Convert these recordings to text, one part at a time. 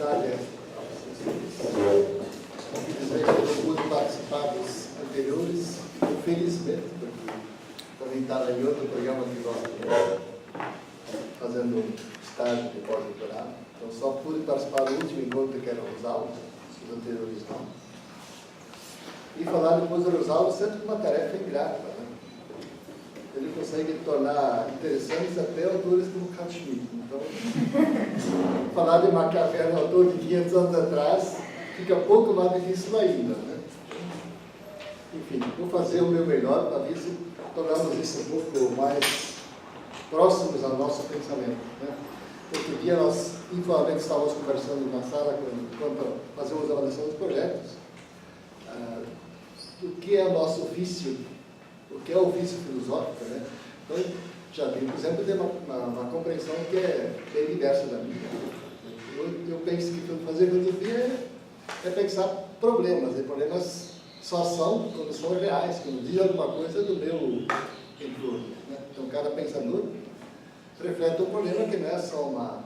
tarde a vocês. Infelizmente eu não pude participar dos anteriores, infelizmente, porque também estava em outro programa que nós estamos fazendo um estágio de pós-doutorado. Então só pude participar do último encontro, que era o Rosalvo, os anteriores não. E falar depois do Rosalvo sempre uma tarefa ingrata, né? Ele consegue tornar interessantes até autores como Carl Schmitt. Então, falar de Maquiavel, autor de 500 anos atrás, fica pouco mais difícil ainda, né? Enfim, vou fazer o meu melhor para ver se tornamos isso um pouco mais próximos ao nosso pensamento, né? Outro dia nós, informalmente, estávamos conversando na sala enquanto fazíamos a avaliação dos projetos, o que é o nosso ofício, o que é o ofício filosófico, né? Então, já vi, por exemplo, tem uma compreensão que é bem diversa da minha. Eu penso que fazer filosofia é pensar problemas, e problemas só são quando são reais, quando dizem alguma coisa do meu entorno, né? Então, cada pensador reflete um problema que não é só uma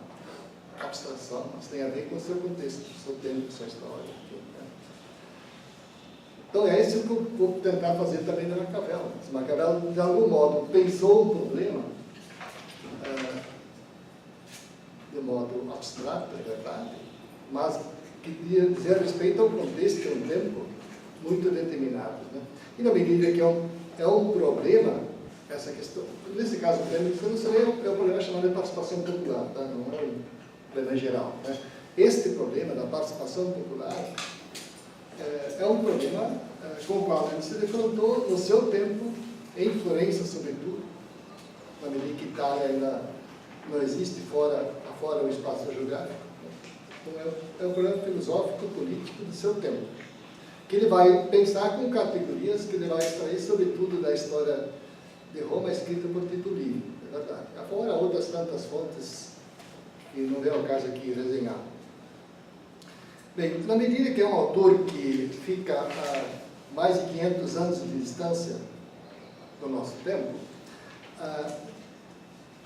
abstração, mas tem a ver com o seu contexto, o seu tempo, sua história. Então é isso que eu vou tentar fazer também na Maquiavel. Se Maquiavel, de algum modo, pensou um problema de modo abstrato, é verdade, mas que dizia respeito a um contexto, a um tempo muito determinado, né? E na medida que é um problema, essa questão, nesse caso, não seria o problema chamado de participação popular, tá? Não é um problema geral, né? Este problema da participação popular é um problema com o qual ele se defrontou no seu tempo, em Florença, sobretudo, na medida que Itália ainda não existe fora o espaço geográfico. Então, é um problema filosófico, político do seu tempo, que ele vai pensar com categorias que ele vai extrair, sobretudo, da história de Roma, escrita por Tito Livio, é verdade. Fora outras tantas fontes que não vem ao caso aqui resenhar. Bem, na medida que é um autor que fica a mais de 500 anos de distância do nosso tempo,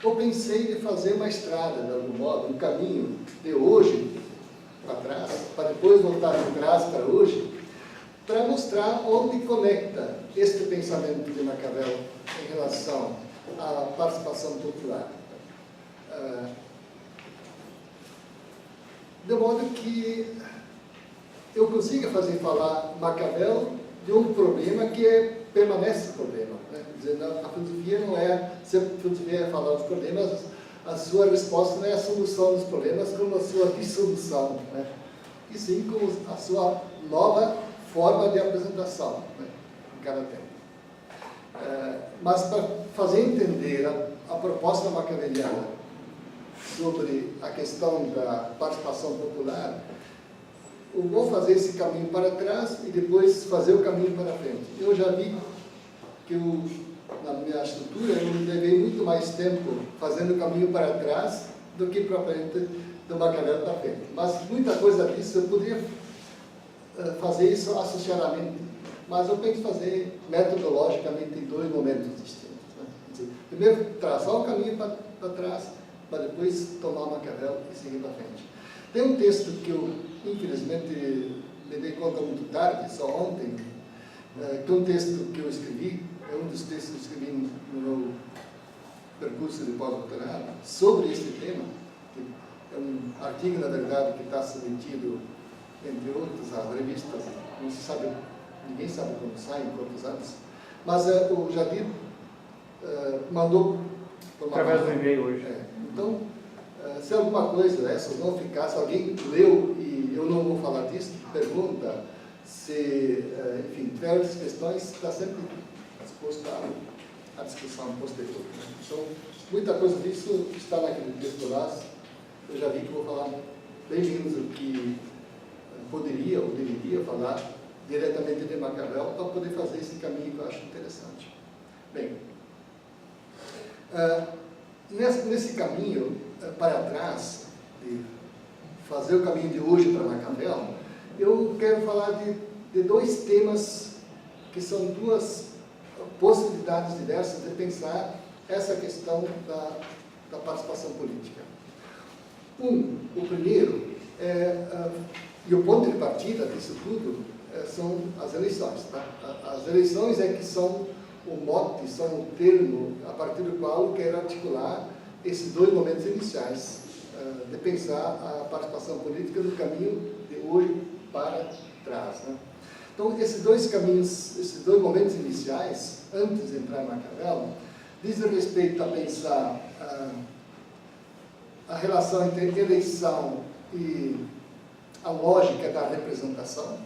eu pensei de fazer uma estrada, de algum modo, um caminho de hoje para trás, para depois voltar de trás para hoje, para mostrar onde conecta este pensamento de Maquiavel em relação à participação popular. De modo que eu consiga fazer falar Maquiavel de um problema que permanece problema, né? Quer dizer, a filosofia não é, se a filosofia é falar dos problemas, a sua resposta não é a solução dos problemas, como a sua dissolução, né? E sim como a sua nova forma de apresentação, né? Em cada tempo. Mas para fazer entender a proposta maquiaveliana sobre a questão da participação popular, eu vou fazer esse caminho para trás e depois fazer o caminho para frente. Eu já vi que na minha estrutura eu levei muito mais tempo fazendo o caminho para trás do que propriamente do Maquiavel para frente. Mas muita coisa disso eu poderia fazer isso associadamente, mas eu penso fazer metodologicamente em dois momentos distintos, né? Quer dizer, primeiro traçar o caminho para trás, para depois tomar o Maquiavel e seguir para frente. Tem um texto que eu, infelizmente, me dei conta muito tarde, só ontem, que é um texto que eu escrevi, é um dos textos que eu escrevi no meu percurso de pós-doutorado, sobre este tema, que é um artigo, na verdade, que está submetido, entre outros, às revistas, não se sabe, ninguém sabe quando sai, em quantos anos, mas o Jadir mandou... Através do e-mail hoje. Então, se alguma coisa dessas não ficar, se alguém leu e eu não vou falar disso, pergunta, se, enfim, tiver outras questões, está sempre disposto à discussão posterior, né? Então, muita coisa disso está naquele texto lá, eu já vi que vou falar bem menos do que poderia ou deveria falar diretamente de Maquiavel para poder fazer esse caminho que eu acho interessante. Bem, nesse caminho para trás, de fazer o caminho de hoje para Maquiavel, eu quero falar de dois temas que são duas possibilidades diversas de pensar essa questão da participação política. O primeiro E o ponto de partida disso tudo são as eleições. Tá? As eleições é que são o mote, são o termo a partir do qual eu quero articular esses dois momentos iniciais de pensar a participação política no caminho de hoje para trás. Né? Então, esses dois caminhos, esses dois momentos iniciais, antes de entrar em Maquiavel, dizem respeito a pensar a relação entre eleição e a lógica da representação.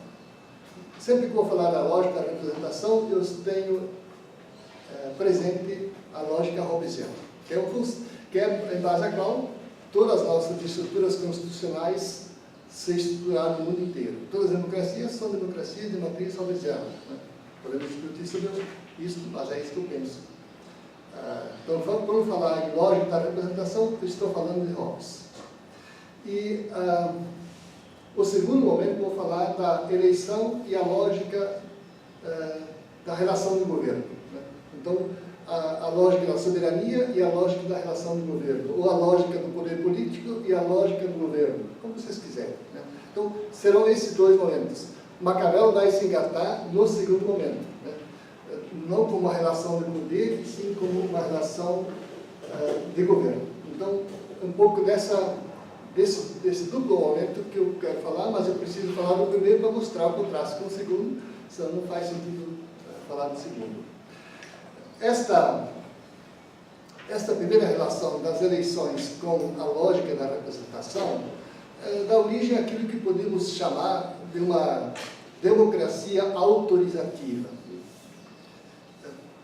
Sempre que vou falar da lógica da representação, eu tenho presente a lógica hobbesiana, que é em base à qual todas as nossas estruturas constitucionais se estruturaram no mundo inteiro. Todas as democracias são democracias de matriz hobbesiana. Né? Podemos discutir sobre isso, mas é isso que eu penso. Então, quando falar em lógica da representação, eu estou falando de Hobbes. E o segundo momento, vou falar da eleição e a lógica da relação de governo. Né? Então, a lógica da soberania e a lógica da relação de governo, ou a lógica do poder político e a lógica do governo, como vocês quiserem. Né? Então, serão esses dois momentos. Maquiavel vai se engatar no segundo momento, né? Não como uma relação de poder, e sim como uma relação de governo. Então, um pouco desse duplo momento que eu quero falar, mas eu preciso falar do primeiro para mostrar o contraste com o segundo, senão não faz sentido falar do segundo. Esta primeira relação das eleições com a lógica da representação dá origem àquilo que podemos chamar de uma democracia autorizativa.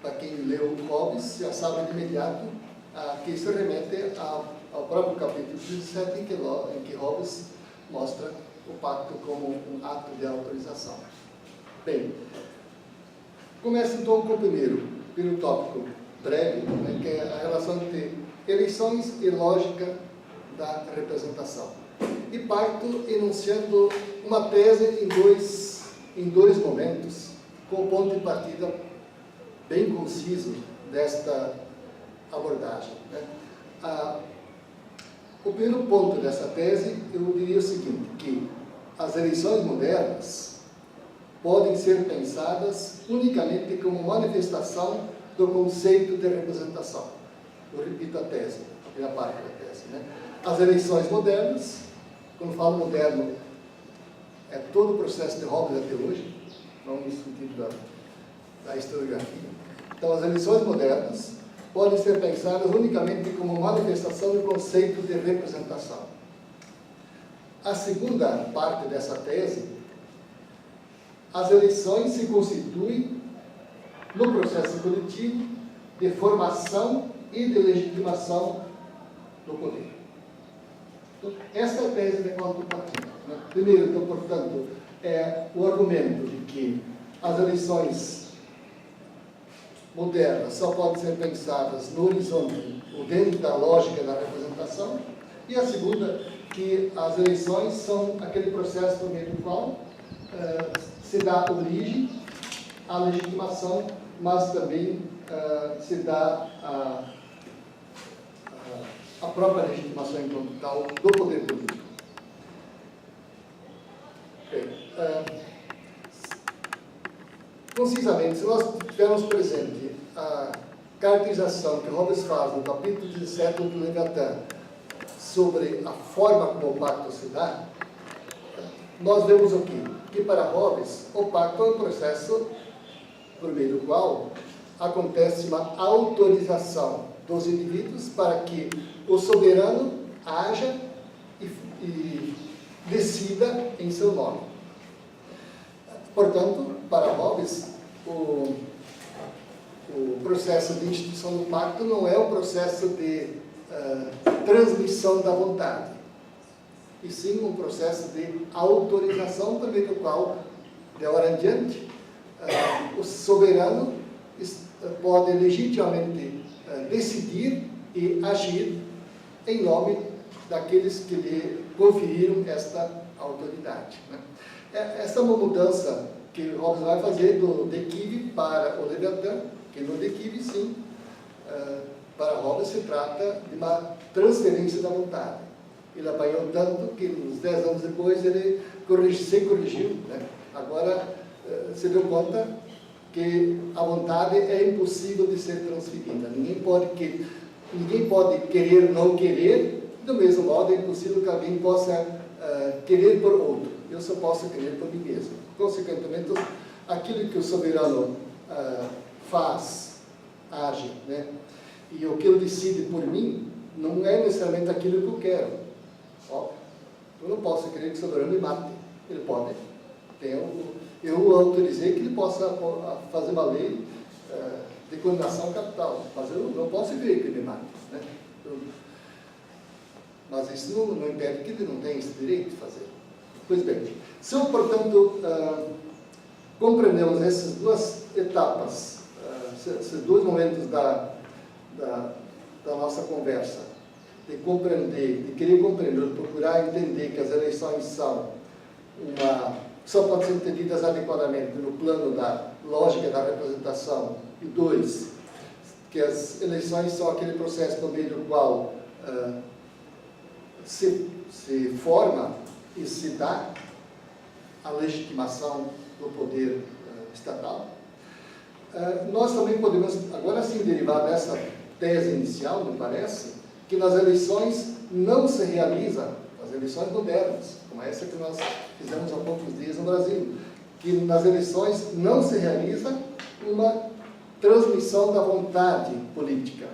Para quem leu Hobbes, já sabe de imediato que isso remete ao próprio capítulo 17, em que Hobbes mostra o pacto como um ato de autorização. Bem, começa então com o primeiro tópico breve, né, que é a relação entre eleições e lógica da representação. E parto enunciando uma tese em dois momentos, com o ponto de partida bem conciso desta abordagem. Né? O primeiro ponto dessa tese, eu diria o seguinte, que as eleições modernas podem ser pensadas unicamente como manifestação do conceito de representação. Eu repito a tese, a primeira parte da tese. Né? As eleições modernas, quando falo moderno, é todo o processo de Hobbes até hoje, não no sentido da historiografia. Então, as eleições modernas podem ser pensadas unicamente como manifestação do conceito de representação. A segunda parte dessa tese, as eleições se constituem no processo coletivo de formação e de legitimação do poder. Então, esta é a tese de qual estou partindo. Né? Primeiro, então, portanto, é o argumento de que as eleições modernas só podem ser pensadas no horizonte ou dentro da lógica da representação, e a segunda, que as eleições são aquele processo por meio do qual se dá origem à legitimação, mas também se dá a própria legitimação enquanto tal do poder político. Bem, concisamente, se nós tivermos presente a caracterização que Hobbes faz no capítulo 17 do Leviatã sobre a forma como o pacto se dá, nós vemos o quê? Que para Hobbes o pacto é um processo por meio do qual acontece uma autorização dos indivíduos para que o soberano haja e decida em seu nome. Portanto, para Hobbes, o processo de instituição do pacto não é um processo de transmissão da vontade, e sim um processo de autorização por meio do qual, de agora em diante, o soberano pode legitimamente decidir e agir em nome daqueles que lhe conferiram esta autoridade. Né? Essa é uma mudança que Hobbes vai fazer do De Quive para o Leviatã, que no De Quive, sim, para Hobbes se trata de uma transferência da vontade. Ele apanhou tanto que uns 10 anos depois ele se corrigiu, né? Agora se deu conta que a vontade é impossível de ser transferida. Ninguém pode querer não querer, do mesmo modo é impossível que alguém possa querer por outro. Eu só posso querer por mim mesmo. Consequentemente, aquilo que o soberano faz, age, né? E o que ele decide por mim não é necessariamente aquilo que eu quero. Ó, eu não posso querer que o soberano me mate. Ele pode. Eu autorizei que ele possa fazer uma lei de condenação capital, mas eu não posso querer que ele me mate, né? Mas isso não impede que ele não tenha esse direito de fazer. Pois bem, se eu, portanto, compreendemos essas duas etapas, esses dois momentos da nossa conversa, de compreender, de querer compreender, de procurar entender que as eleições só podem ser entendidas adequadamente no plano da lógica da representação, e dois, que as eleições são aquele processo por meio do qual se forma e se dá a legitimação do poder estatal. Nós também podemos, agora sim, derivar dessa tese inicial, me parece, que nas eleições não se realiza, as eleições modernas, como essa que nós fizemos há poucos dias no Brasil, que nas eleições não se realiza uma transmissão da vontade política,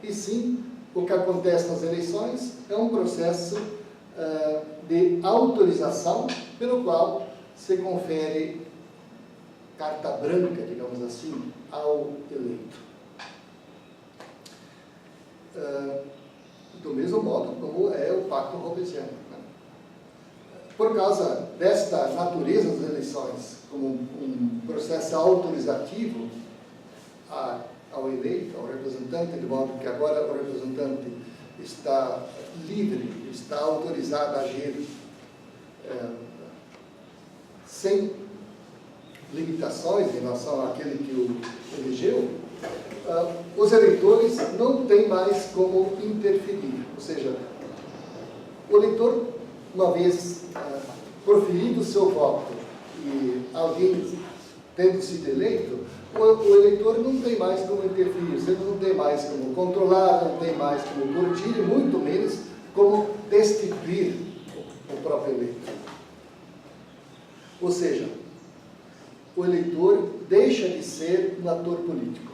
e sim, o que acontece nas eleições é um processo de autorização pelo qual se confere carta branca, digamos assim, ao eleito. Do mesmo modo como é o Pacto Hobbesiano, né? Por causa desta natureza das eleições, como um processo autorizativo ao eleito, ao representante, de modo que agora o representante está livre, está autorizado a agir sem limitações em relação àquele que o elegeu, os eleitores não têm mais como interferir. Ou seja, o eleitor, uma vez proferido o seu voto e alguém tendo sido eleito, o eleitor não tem mais como interferir, você não tem mais como controlar, não tem mais como corrigir, e muito menos como destituir o próprio eleito. Ou seja, o eleitor deixa de ser um ator político,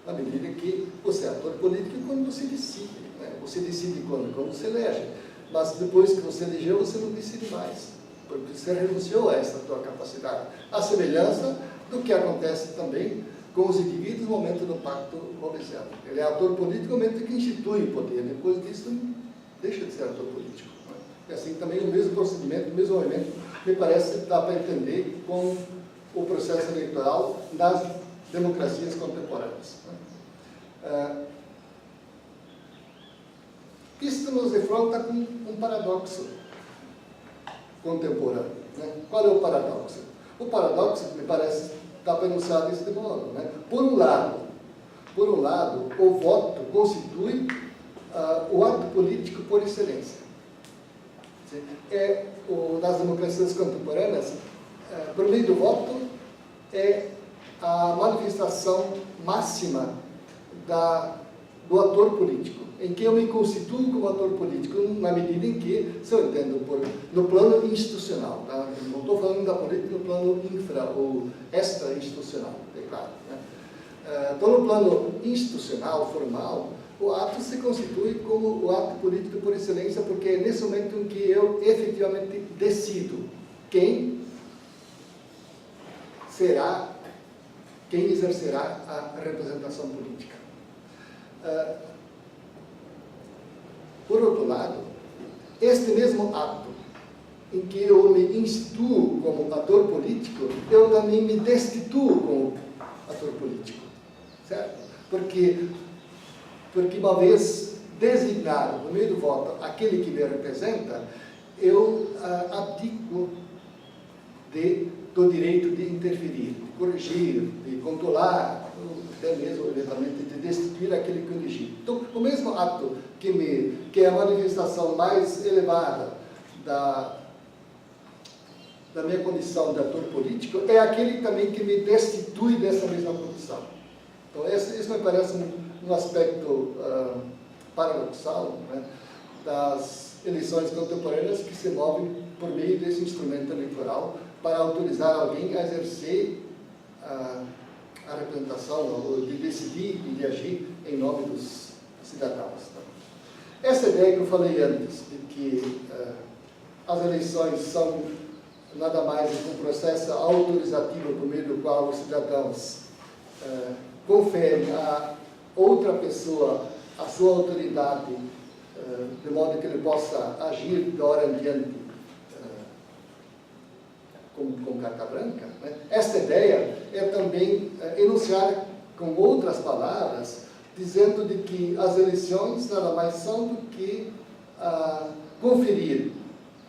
na medida que você é ator político quando você decide, né? Você decide quando você elege, mas depois que você elegeu, você não decide mais, porque você renunciou a essa tua capacidade. A semelhança do que acontece também com os indivíduos no momento do Pacto Hobbesiano. Ele é ator político no momento que institui o poder, depois disso deixa de ser ator político, né? E assim também o mesmo procedimento, o mesmo movimento, me parece que dá para entender com o processo eleitoral nas democracias contemporâneas, né? Isto nos defronta com um paradoxo contemporâneo, né? Qual é o paradoxo? O paradoxo, me parece, está para enunciar desse modo, né? Por um lado, o voto constitui o ato político por excelência. Nas democracias contemporâneas, por meio do voto, é a manifestação máxima do ator político, em que eu me constituo como ator político, na medida em que, se eu entendo no plano institucional, tá? Não estou falando da política no plano infra ou extra-institucional, é claro, né? Então, no plano institucional, formal, o ato se constitui como o ato político por excelência, porque é nesse momento em que eu efetivamente decido quem exercerá a representação política. Por outro lado, este mesmo ato em que eu me instituo como ator político, eu também me destituo como ator político, certo? Porque uma vez designado no meio do voto aquele que me representa, eu abdico do direito de interferir, de corrigir, de controlar, até mesmo, eventualmente, de destituir aquele que eu elegi. Então, o mesmo ato que é a manifestação mais elevada da minha condição de ator político, é aquele também que me destitui dessa mesma condição. Então, isso me parece um aspecto paradoxal, né, das eleições contemporâneas que se movem por meio desse instrumento eleitoral para autorizar alguém a exercer a representação, ou de decidir e de agir em nome dos cidadãos. Essa ideia que eu falei antes, de que as eleições são nada mais do que um processo autorizativo por meio do qual os cidadãos conferem a outra pessoa a sua autoridade, de modo que ele possa agir de hora em diante com carta branca, né? Esta ideia é também enunciada com outras palavras, dizendo de que as eleições nada mais são do que conferir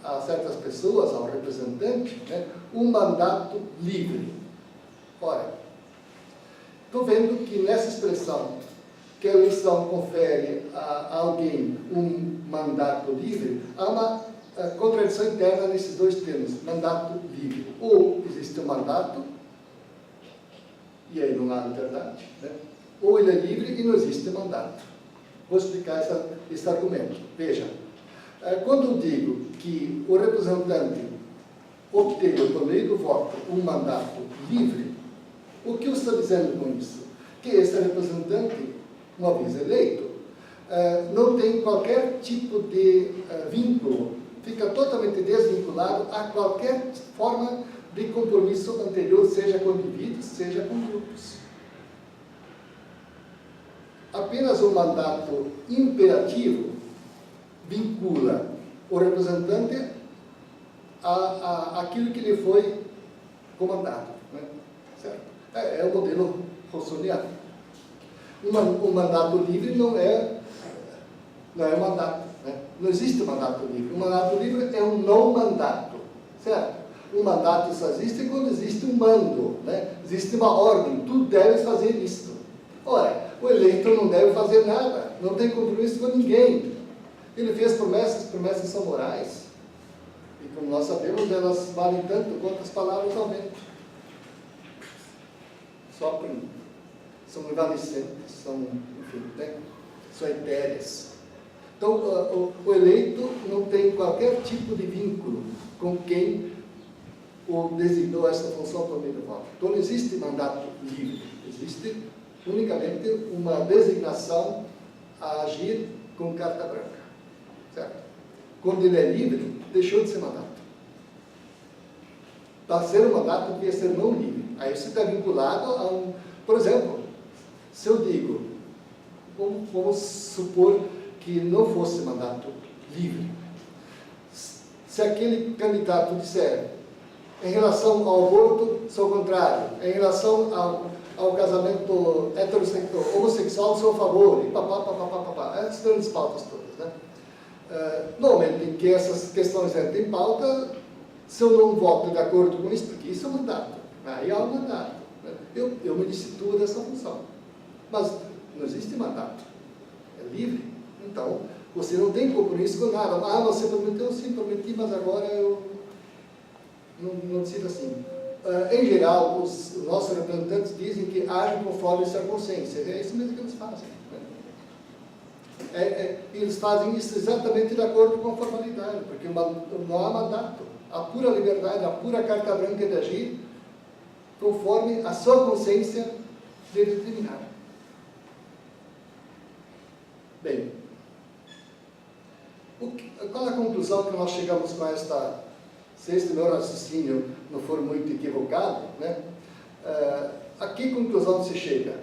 a certas pessoas, ao representante, né, um mandato livre. Ora, estou vendo que nessa expressão, que a eleição confere a alguém um mandato livre, há uma contradição interna nesses dois termos, mandato livre. Ou existe um mandato, e aí não há liberdade, né? Ou ele é livre e não existe mandato. Vou explicar esse argumento. Veja, quando eu digo que o representante obteve, por meio do voto, um mandato livre, o que eu estou dizendo com isso? Que esse representante, uma vez eleito, não tem qualquer tipo de vínculo, fica totalmente desvinculado a qualquer forma de compromisso anterior, seja com indivíduos, seja com grupos. Apenas um mandato imperativo vincula o representante àquilo que lhe foi comandado, né? Certo? É o modelo rousseauiano. Um mandato livre não é mandato, né? Não existe mandato livre. Um mandato livre é um não mandato, certo? Um mandato só existe quando existe um mando, né? Existe uma ordem, tu deves fazer isto. Ora, o eleito não deve fazer nada, não tem compromisso com ninguém. Ele fez promessas são morais. E como nós sabemos, elas valem tanto quanto as palavras ao vento. São evanescentes, enfim, né? São etéreas. Então, o eleito não tem qualquer tipo de vínculo com quem o designou essa função por meio do voto. Então, não existe mandato livre. Existe unicamente uma designação a agir com carta branca. Certo? Quando ele é livre, deixou de ser mandato. Para ser um mandato, devia ser não livre. Aí você está vinculado a um... Por exemplo, se eu digo, vamos supor que não fosse mandato livre. Se aquele candidato disser, em relação ao aborto, sou contrário, em relação ao casamento heterossexual, homossexual, sou a favor, e papá, essas grandes pautas todas, né? No momento em que essas questões entram em pauta, se eu não voto de acordo com isso, porque isso é um mandato, aí há um mandato, né? Eu me destituo dessa função. Mas não existe mandato, é livre. Então, você não tem compromisso com nada. Você prometeu? Sim, prometi, mas agora eu não decido assim. Em geral, os nossos representantes dizem que agem conforme essa consciência. É isso mesmo que eles fazem. Eles fazem isso exatamente de acordo com a formalidade, porque não há mandato. A pura liberdade, a pura carta branca de agir, conforme a sua consciência de determinar. Bem, qual é a conclusão que nós chegamos com esta... Se este meu raciocínio não for muito equivocado, né? A que conclusão se chega?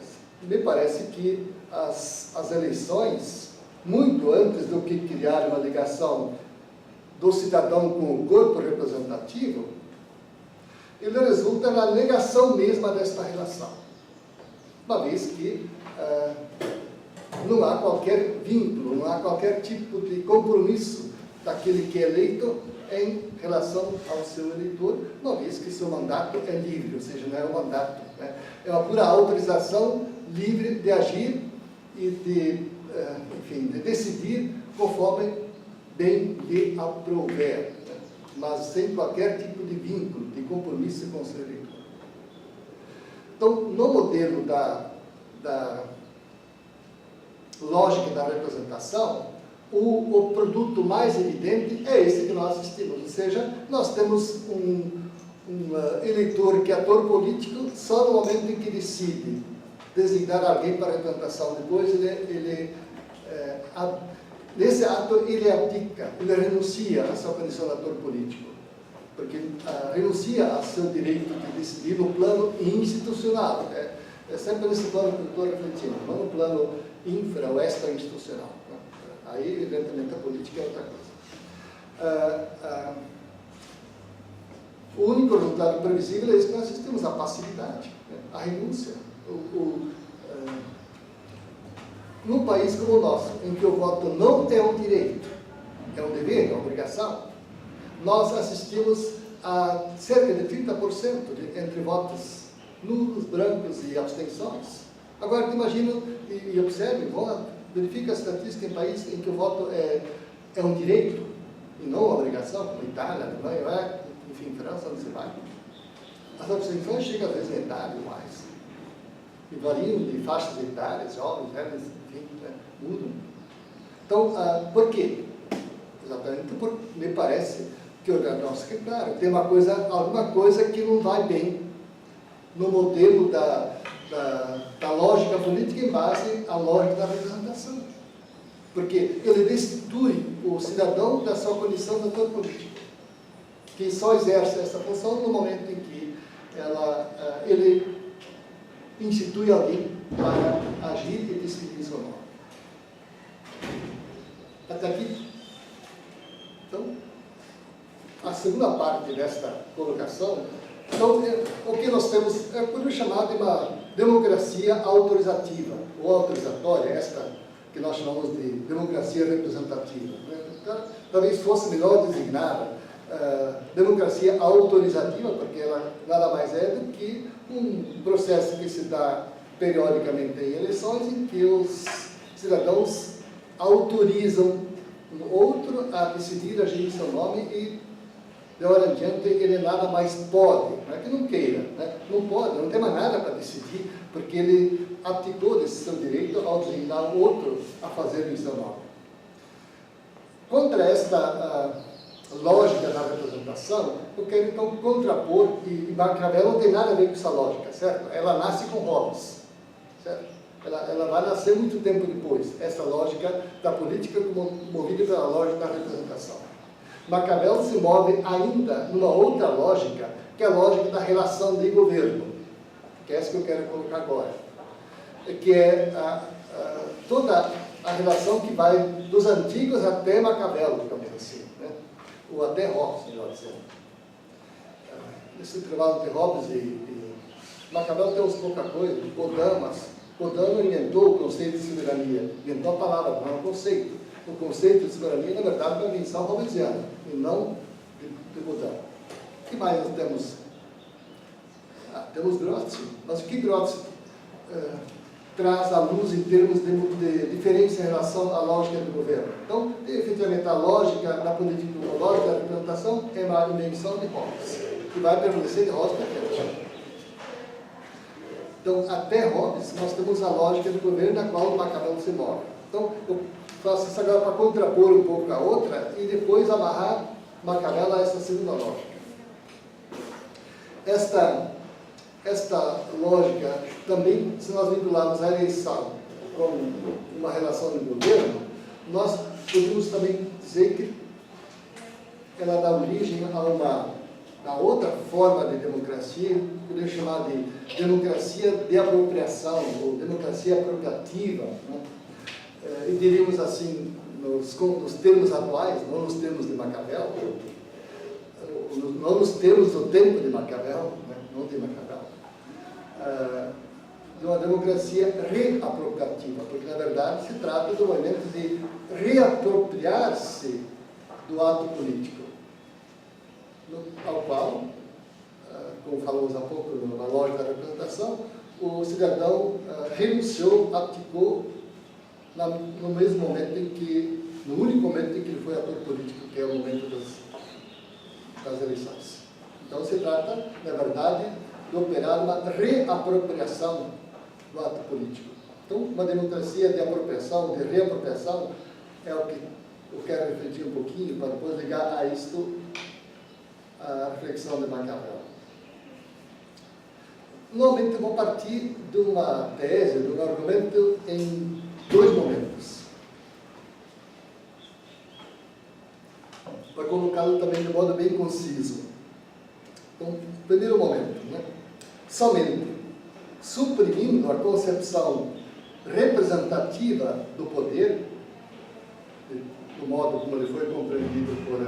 Me parece que as eleições, muito antes do que criar uma ligação do cidadão com o corpo representativo, ele resulta na negação mesma desta relação. Uma vez que não há qualquer vínculo, não há qualquer tipo de compromisso daquele que é eleito em relação ao seu eleitor, uma vez que seu mandato é livre, ou seja, não é um mandato, né? É uma pura autorização livre de agir e de, enfim, de decidir conforme bem lhe aprouver, né? Mas sem qualquer tipo de vínculo, de compromisso com o seu eleitor. Então, no modelo da lógica da representação, o produto mais evidente é esse que nós assistimos, ou seja, nós temos um eleitor que é ator político só no momento em que decide designar alguém para a representação. Depois, nesse ato, ele abdica, ele renuncia à sua condição de ator político, porque renuncia ao seu direito de decidir no plano institucional. É sempre nesse plano que eu estou refletindo, não no plano infra ou extra-institucional. Aí, evidentemente, a política é outra coisa. O único resultado previsível é esse que nós assistimos, a passividade, né? A renúncia. Num país como o nosso, em que o voto não é um direito, é um dever, é uma obrigação, nós assistimos a cerca de 30% entre votos nulos, brancos e abstenções. Agora, imagina e observe, verifique a estatística em países em que o voto é um direito e não uma obrigação, como Itália, Alemanha, enfim, França, onde se vai. As abstenções chegam às vezes a metade ou mais. E variam de faixas etárias, jovens, velhos, enfim, né, mudam. Então, por quê? Exatamente porque me parece que o nosso secretário tem alguma coisa que não vai bem no modelo da lógica política em base à lógica da representação. Porque ele destitui o cidadão da sua condição de ator político, que só exerce essa função no momento em que ele institui alguém para agir e decidir em seu nome. Até aqui. Então, a segunda parte desta colocação, então, o que nós temos, podemos chamar de uma democracia autorizativa, ou autorizatória, esta que nós chamamos de democracia representativa. Então, talvez fosse melhor designar democracia autorizativa, porque ela nada mais é do que um processo que se dá periodicamente em eleições, em que os cidadãos autorizam um outro a decidir, agir em seu nome e, de hora em diante, ele nada mais pode, não é que não queira, né? Não pode, não tem mais nada para decidir, porque ele abdicou desse seu direito ao designar um outro a fazer em seu nome. Contra esta lógica da representação, eu quero então contrapor, e Maquiavel não tem nada a ver com essa lógica, certo? Ela nasce com Hobbes, certo? Ela vai nascer muito tempo depois, essa lógica da política movida pela lógica da representação. Maquiavel se move ainda numa outra lógica, que é a lógica da relação de governo, que é essa que eu quero colocar agora, que é toda a relação que vai dos antigos até Maquiavel, digamos assim, né? Ou até Hobbes, melhor dizendo. Esse intervalo de Hobbes e Maquiavel tem uns pouca coisa, Bodano inventou o conceito de soberania, inventou a palavra, não é um conceito. O conceito de soberania, na verdade, é uma invenção hobbesiana, e não de Bodano. O que mais nós temos? Temos Grotti, mas o que Grotti traz à luz em termos de diferença em relação à lógica do governo? Então, efetivamente, a lógica da política, a lógica da representação é uma invenção de Hobbes, que vai permanecer de Hobbes até hoje. Então, até Hobbes, nós temos a lógica do governo na qual o Maquiavel se move. Então, eu faço isso agora para contrapor um pouco a outra e depois amarrar Maquiavel a essa segunda lógica. Esta lógica também, se nós vincularmos a eleição com uma relação de governo, nós podemos também dizer que ela dá origem a outra forma de democracia, podemos chamar de democracia de apropriação, ou democracia apropriativa, né? E diríamos assim, nos termos atuais, não nos termos de Maquiavel, não nos termos do tempo de Maquiavel, né? Não de Maquiavel, de uma democracia reapropriativa, porque na verdade se trata do momento de reapropriar-se do ato político, ao qual, como falamos há pouco na lógica da representação, o cidadão renunciou, abdicou no mesmo momento no único momento em que ele foi ator político, que é o momento das eleições. Então se trata, na verdade, de operar uma reapropriação do ato político. Então, uma democracia de apropriação, de reapropriação, é o que eu quero refletir um pouquinho, para depois ligar a isto a reflexão de Maquiavel. Normalmente eu vou partir de uma tese, de um argumento em dois momentos. Para colocá-lo também de modo bem conciso. Então, primeiro momento, né? Somente suprimindo a concepção representativa do poder, do modo como ele foi compreendido por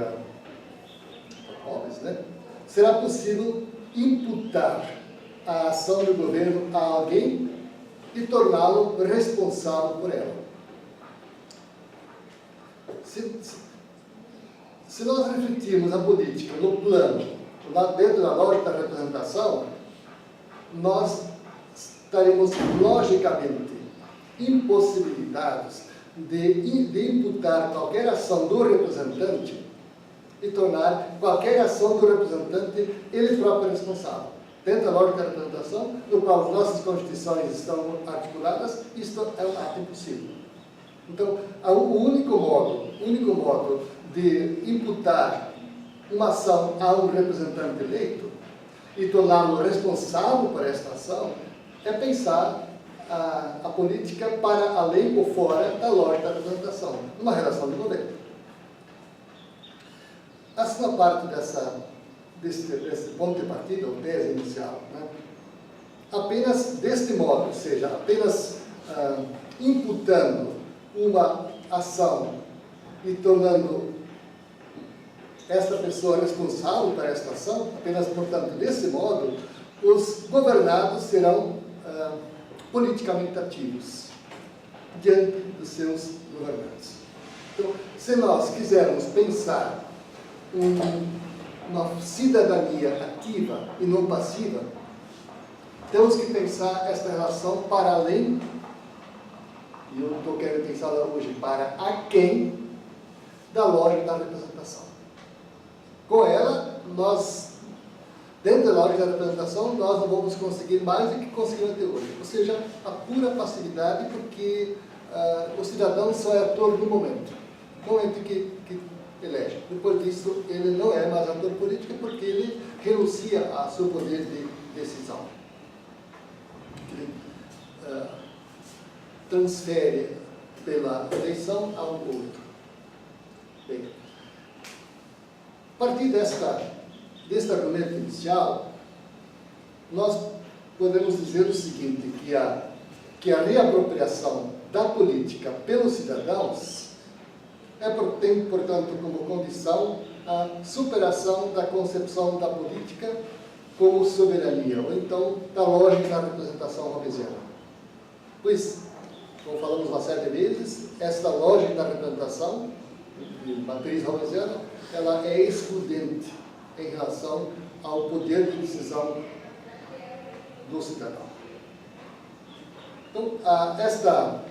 Hobbes, né? Será possível imputar a ação do governo a alguém e torná-lo responsável por ela. Se nós refletirmos a política no plano, dentro da lógica da representação, nós estaremos logicamente impossibilitados de imputar qualquer ação do representante e tornar qualquer ação do representante ele próprio responsável. Dentro da lógica da representação, no qual as nossas constituições estão articuladas, isto é um ato impossível. Então, o único modo de imputar uma ação a um representante eleito e torná-lo responsável por esta ação é pensar a política para além ou fora da lógica da representação, numa relação de governo. A segunda parte desse ponto de partida, ou tese inicial, né? Apenas deste modo, ou seja, apenas imputando uma ação e tornando esta pessoa responsável por esta ação, apenas, portanto, desse modo, os governados serão politicamente ativos diante dos seus governantes. Então, se nós quisermos pensar uma cidadania ativa e não passiva, temos que pensar esta relação para além, e eu estou querendo pensar hoje, para aquém da lógica da representação. Com ela, dentro da lógica da representação, nós não vamos conseguir mais do que conseguimos até hoje. Ou seja, a pura passividade, porque o cidadão só é ator no momento que elege. Depois disso, ele não é mais ator político, porque ele renuncia ao seu poder de decisão. Ele transfere pela eleição a um outro. Bem, a partir deste argumento inicial, nós podemos dizer o seguinte, que a reapropriação da política pelos cidadãos tem, portanto, como condição a superação da concepção da política como soberania, ou então da lógica da representação hobbesiana. Pois, como falamos uma série de vezes, esta lógica da representação, de matriz hobbesiana, ela é excludente em relação ao poder de decisão do cidadão. Então, esta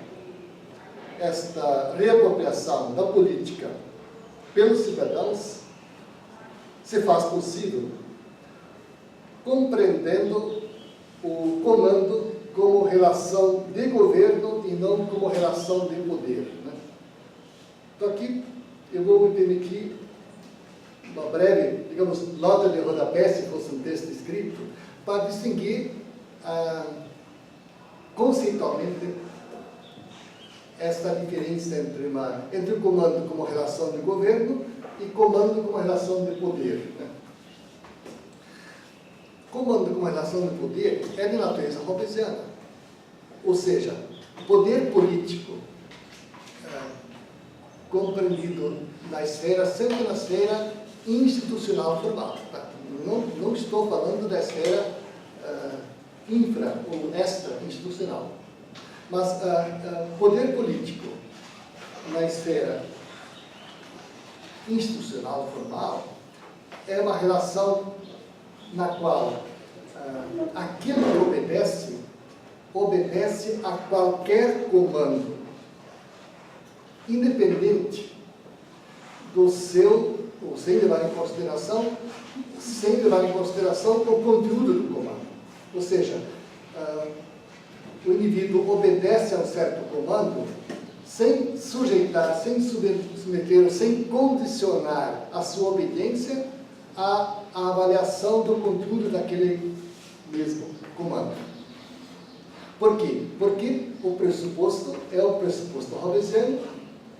reapropriação da política pelos cidadãos se faz possível compreendendo o comando como relação de governo e não como relação de poder, né? Então aqui eu vou me permitir uma breve, digamos, nota de rodapé, se fosse um texto escrito, para distinguir conceitualmente esta diferença entre o comando como relação de governo e comando como relação de poder, né? Comando como relação de poder é de natureza hobbesiana, ou seja, poder político compreendido na esfera, sempre na esfera institucional formal. Tá? Não estou falando da esfera infra ou extra-institucional. Mas poder político na esfera institucional formal é uma relação na qual aquilo que obedece obedece a qualquer comando, independente do seu, ou sem levar em consideração o conteúdo do comando. Ou seja, o indivíduo obedece a um certo comando sem sujeitar, sem submeter, sem condicionar a sua obediência à avaliação do conteúdo daquele mesmo comando. Por quê? Porque o pressuposto é o pressuposto hobbesiano,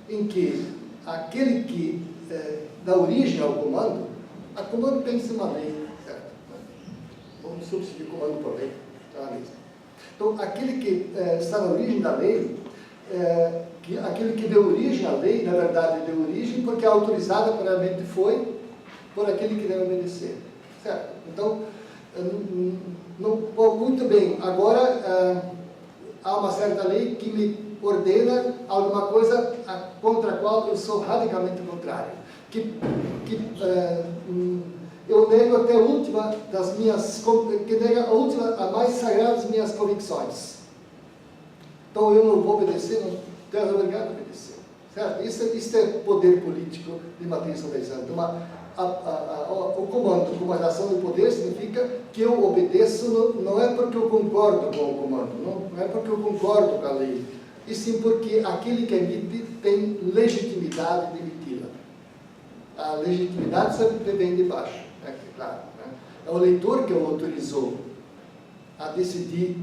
em que aquele que dá origem ao comando, a comando tem que ser uma lei, certo? Vamos substituir comando por lei, tá? Então, aquele que está na origem da lei, aquele que deu origem à lei, na verdade, deu origem porque a autorizada previamente foi por aquele que deve obedecer, certo? Então, muito bem, agora há uma certa lei que me ordena alguma coisa contra a qual eu sou radicalmente contrário, eu nego até a última das minhas, que nega a mais sagrada das minhas convicções. Então eu não vou obedecer, não tenho obrigado a obedecer, certo? Isso é poder político de matriz hobbesiana. Então, o comando como relação de poder significa que eu obedeço, não é porque eu concordo com o comando, não é porque eu concordo com a lei, e sim porque aquele que emite tem legitimidade de emiti-la. A legitimidade sempre vem de baixo, claro, né? É o leitor que o autorizou a decidir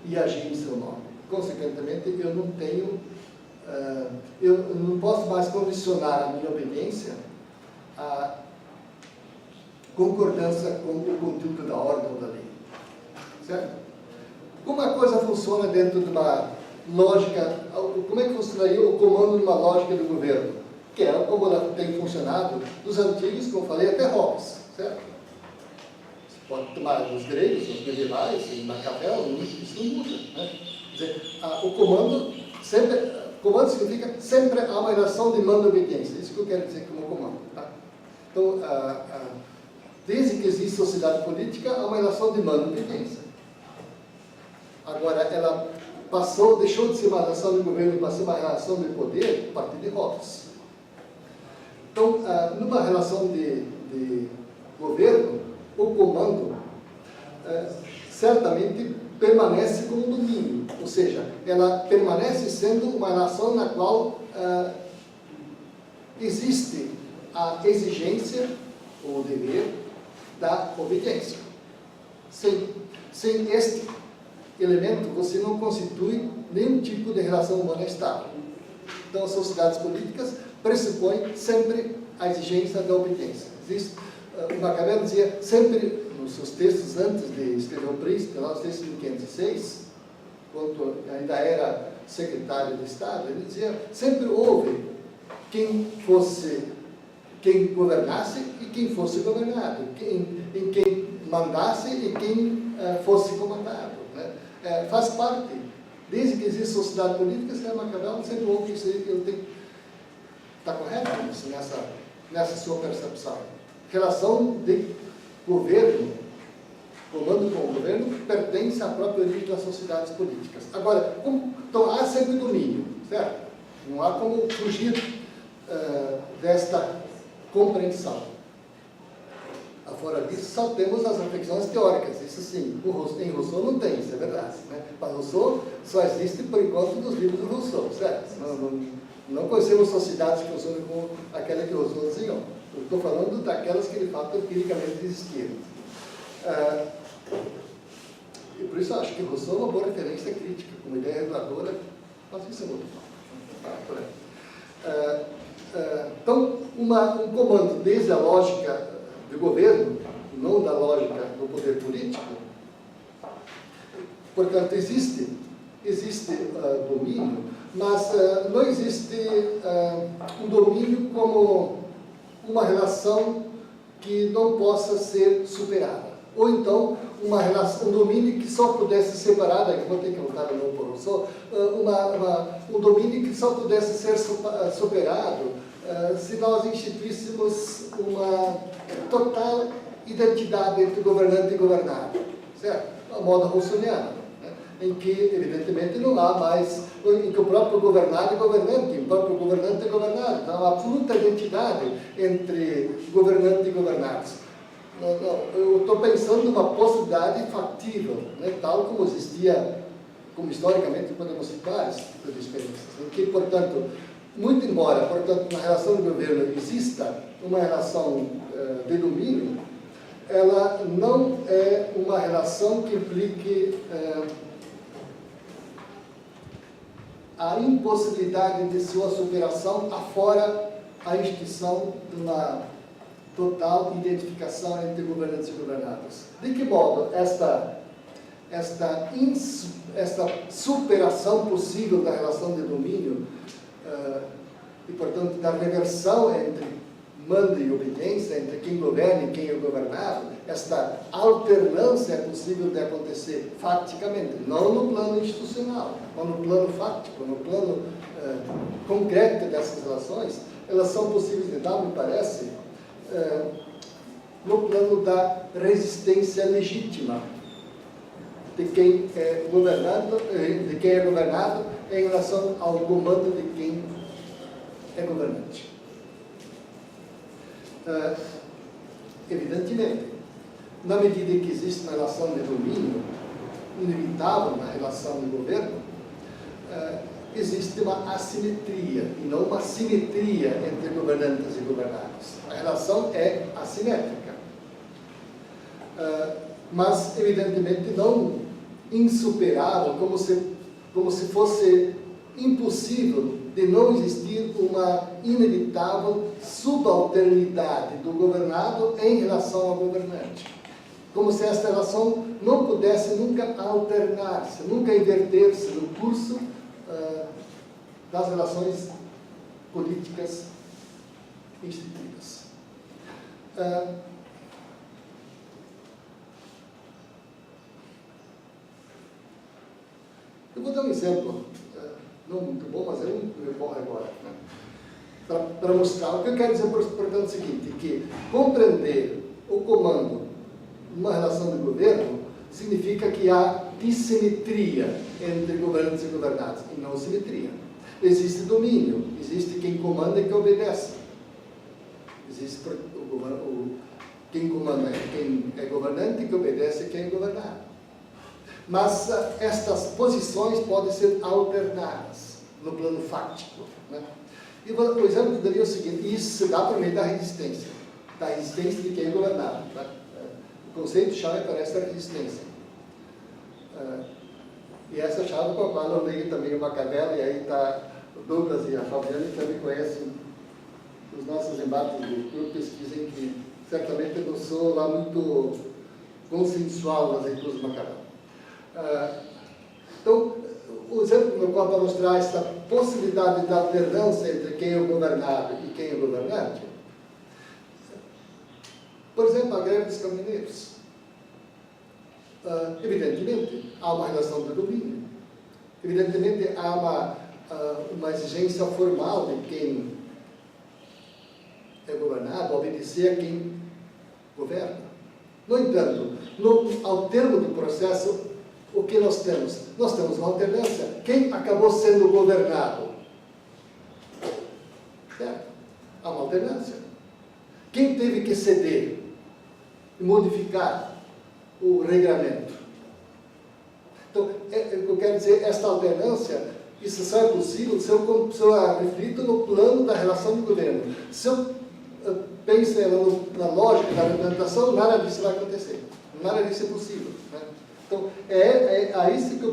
e agir em seu nome. Consequentemente, eu não posso mais condicionar a minha obediência à concordância com o conteúdo da ordem ou da lei. Certo? Como a coisa funciona dentro de uma lógica, como é que funcionaria o comando de uma lógica do governo? Que é como ela tem funcionado dos antigos, como eu falei, até Hobbes, certo? Você pode tomar dos gregos, dos medievais, em Maquiavel, isso não muda, né? Quer dizer, o comando significa sempre há uma relação de mando e obediência, isso que eu quero dizer como comando, tá? Então, desde que existe sociedade política, há uma relação de mando e obediência. Agora, ela deixou de ser uma relação de governo e passou a ser uma relação de poder a partir de Hobbes. Então, numa relação de governo, o comando certamente permanece como domínio, ou seja, ela permanece sendo uma relação na qual existe a exigência ou o dever da obediência. Sem este elemento, você não constitui nenhum tipo de relação humana estável. Então, as sociedades políticas pressupõem sempre a exigência da obediência. O Maquiavel dizia sempre, nos seus textos antes de escrever O Príncipe, lá nos textos de 1506, quando ainda era secretário de Estado, ele dizia, sempre houve quem governasse e quem fosse governado, em quem mandasse e quem fosse comandado, né? Faz parte, desde que existe sociedade política, Maquiavel sempre houve isso aí, está correto isso, nessa sua percepção. Relação de governo, comando com o governo, pertence à própria origem das sociedades políticas. Agora, então há sempre domínio, certo? Não há como fugir desta compreensão. Fora disso, só temos as reflexões teóricas, isso sim, em Rousseau não tem, isso é verdade, né? Para Rousseau só existe por enquanto dos livros do Rousseau, certo? Não conhecemos sociedades que funcionam como aquela que Rousseau desenhou. Eu estou falando daquelas que de fato empiricamente existiram. E por isso eu acho que Rousseau é uma boa referência crítica, como ideia reguladora, mas isso é muito bom. Então, um comando desde a lógica do governo, não da lógica do poder político, portanto, existe domínio, mas não existe um domínio como uma relação que não possa ser superada. Ou então, um domínio que só pudesse ser separado, que vou ter que voltar de novo para o Rousseau, um domínio que só pudesse ser superado se nós instituíssemos uma total identidade entre governante e governado, certo? A moda rousseauiana, né? em que, evidentemente, não há mais, em que o próprio governado é governante, o próprio governante é governado. Então, há absoluta identidade entre governante e governados. Eu estou pensando numa possibilidade factível, né, tal como existia, como historicamente podemos citar esse tipo de experiências, em que, portanto, muito embora, portanto, na relação de governo exista uma relação de domínio, ela não é uma relação que implique a impossibilidade de sua superação afora a instituição de uma total identificação entre governantes e governados. De que modo esta superação possível da relação de domínio e, portanto, da reversão entre mando e obediência, entre quem governa e quem é governado, esta alternância é possível de acontecer faticamente, não no plano institucional, mas no plano fático, no plano concreto dessas relações. Elas são possíveis de dar, me parece, no plano da resistência legítima de quem é governado em relação ao comando de quem é governante. Evidentemente, na medida em que existe uma relação de domínio inevitável na relação de governo, existe uma assimetria e não uma simetria entre governantes e governados. A relação é assimétrica, mas evidentemente não insuperável, como se fosse impossível de não existir uma inevitável subalternidade do governado em relação ao governante. Como se esta relação não pudesse nunca alternar-se, nunca inverter-se no curso das relações políticas instituídas. Eu vou dar um exemplo, não muito bom, mas é um bom agora, né? Para mostrar. O que eu quero dizer, portanto, é o seguinte, que compreender o comando numa relação de governo significa que há dissimetria entre governantes e governados, e não simetria. Existe domínio, existe quem comanda e quem obedece. Existe quem comanda é quem é governante e quem obedece é quem é governado. Mas estas posições podem ser alternadas no plano fático, né? E o exemplo que daria é o seguinte, e isso se dá por meio da resistência de quem é governado, né? O conceito-chave para essa resistência. E essa chave com a qual eu leio também o Maquiavel, e aí está o Douglas e a Fabiana, que também conhecem os nossos embates de grupos, dizem que certamente eu não sou lá muito consensual nas leituras do Maquiavel. Então, o exemplo no qual para mostrar essa possibilidade de alternância entre quem é o governado e quem é o governante, por exemplo, a greve dos caminhoneiros. Evidentemente, há uma relação de domínio. Evidentemente, há uma exigência formal de quem é governado, obedecer a quem governa. No entanto, ao termo do processo, o que nós temos? Nós temos uma alternância. Quem acabou sendo governado? Certo? Há uma alternância. Quem teve que ceder e modificar o regramento? Então, eu quero dizer, esta alternância, isso só é possível se eu reflito no plano da relação de governo. Se eu penso na lógica da argumentação, nada disso vai acontecer. Nada disso é possível, né? Então, é isso que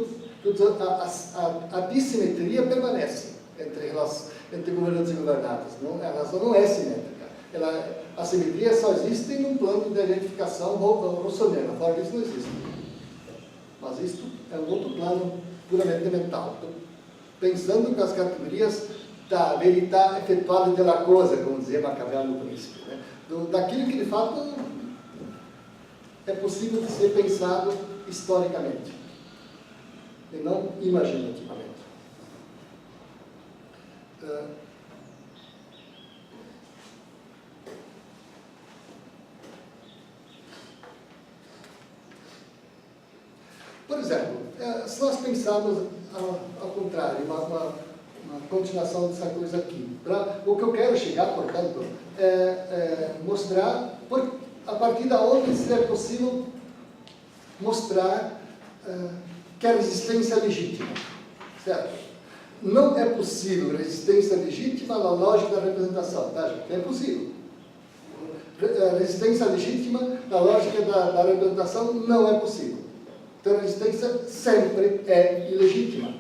a dissimetria permanece entre governantes e governados. A relação não é simétrica. A simetria só existe num plano de identificação rossoniana. Fora disso, não existe. Mas isto é um outro plano puramente mental. Então, pensando com as categorias da verità effettuale della cosa, como dizia Maquiavel no Príncipe, né? Daquilo que, de fato, é possível de ser pensado historicamente e não imaginativamente. Por exemplo, se nós pensarmos ao contrário, uma continuação dessa coisa aqui, o que eu quero chegar, portanto, é mostrar, a partir da onde seria possível mostrar que a resistência é legítima, certo? Não é possível resistência legítima na lógica da representação, tá? É possível. Resistência legítima na lógica da representação não é possível. Então, a resistência sempre é ilegítima.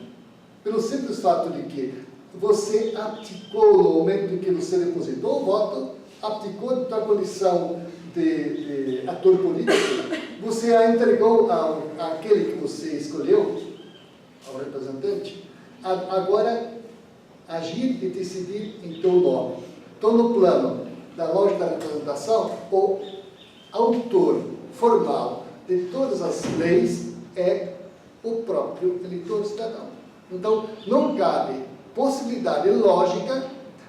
Pelo simples fato de que você abdicou no momento em que você depositou o voto, abdicou da condição de ator político, você a entregou àquele que você escolheu, ao representante, agora agir e decidir em teu nome. Então, no plano da lógica da representação, o autor formal de todas as leis é o próprio eleitor cidadão. Então, não cabe possibilidade lógica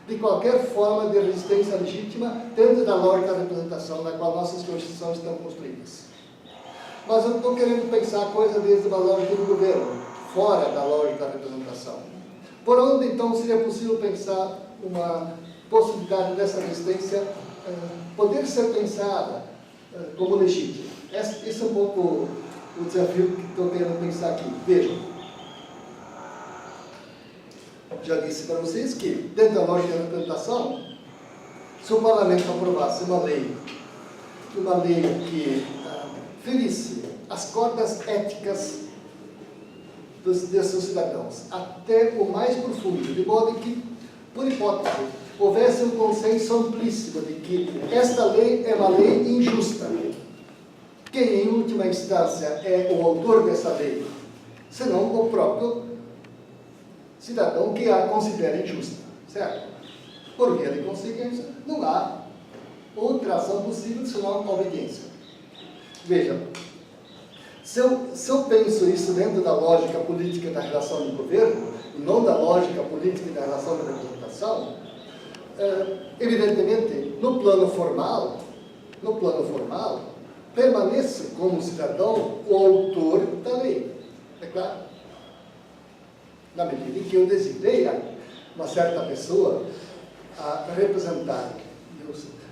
de qualquer forma de resistência legítima dentro da lógica da representação na qual nossas constituições estão construídas. Mas eu estou querendo pensar a coisa desde uma lógica do governo, fora da lógica da representação. Por onde, então, seria possível pensar uma possibilidade dessa resistência poder ser pensada como legítima? Esse é um pouco o desafio que estou querendo pensar aqui. Vejam, já disse para vocês que, dentro da lógica da representação, se o parlamento aprovasse uma lei que ferisse as cordas éticas de seus cidadãos, até o mais profundo, de modo que, por hipótese, houvesse um consenso amplíssimo de que esta lei é uma lei injusta. Quem, em última instância, é o autor dessa lei? Senão o próprio cidadão que a considera injusta, certo? Por via de consequência, não há outra ação possível senão a obediência. Veja, se eu penso isso dentro da lógica política da relação de governo, e não da lógica política da relação de representação, evidentemente, no plano formal, permaneça como cidadão o autor da lei. É claro? Na medida em que eu designei uma certa pessoa a representar.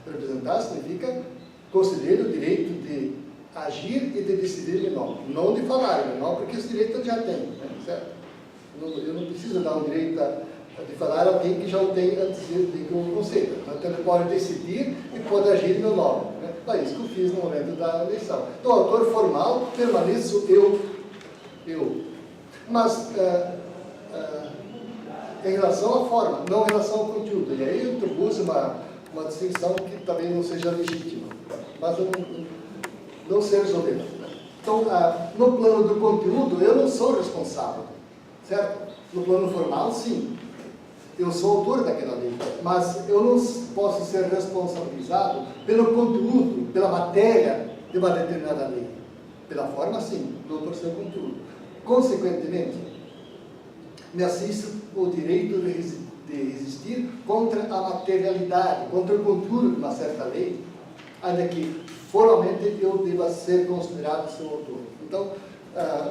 Representar significa conceder o direito de agir e de decidir em meu nome. Não de falar em meu nome, porque esse direito eu já tenho, né? Certo? Eu não preciso dar um direito de falar a alguém que já o tem antes de que eu conceda. Então, ele pode decidir e pode agir em meu nome. Né? Foi isso que eu fiz no momento da eleição. Então, o autor formal permaneço eu. Mas, em relação à forma, não em relação ao conteúdo. E aí eu introduz uma distinção que também não seja legítima, mas não ser resolvida. Então, no plano do conteúdo, eu não sou responsável, certo? No plano formal, sim. Eu sou autor daquela lei, mas eu não posso ser responsabilizado pelo conteúdo, pela matéria de uma determinada lei. Pela forma, sim, não por seu conteúdo. Consequentemente, me assiste o direito de resistir contra a materialidade, contra o conteúdo de uma certa lei, ainda que formalmente eu deva ser considerado seu autor. Então,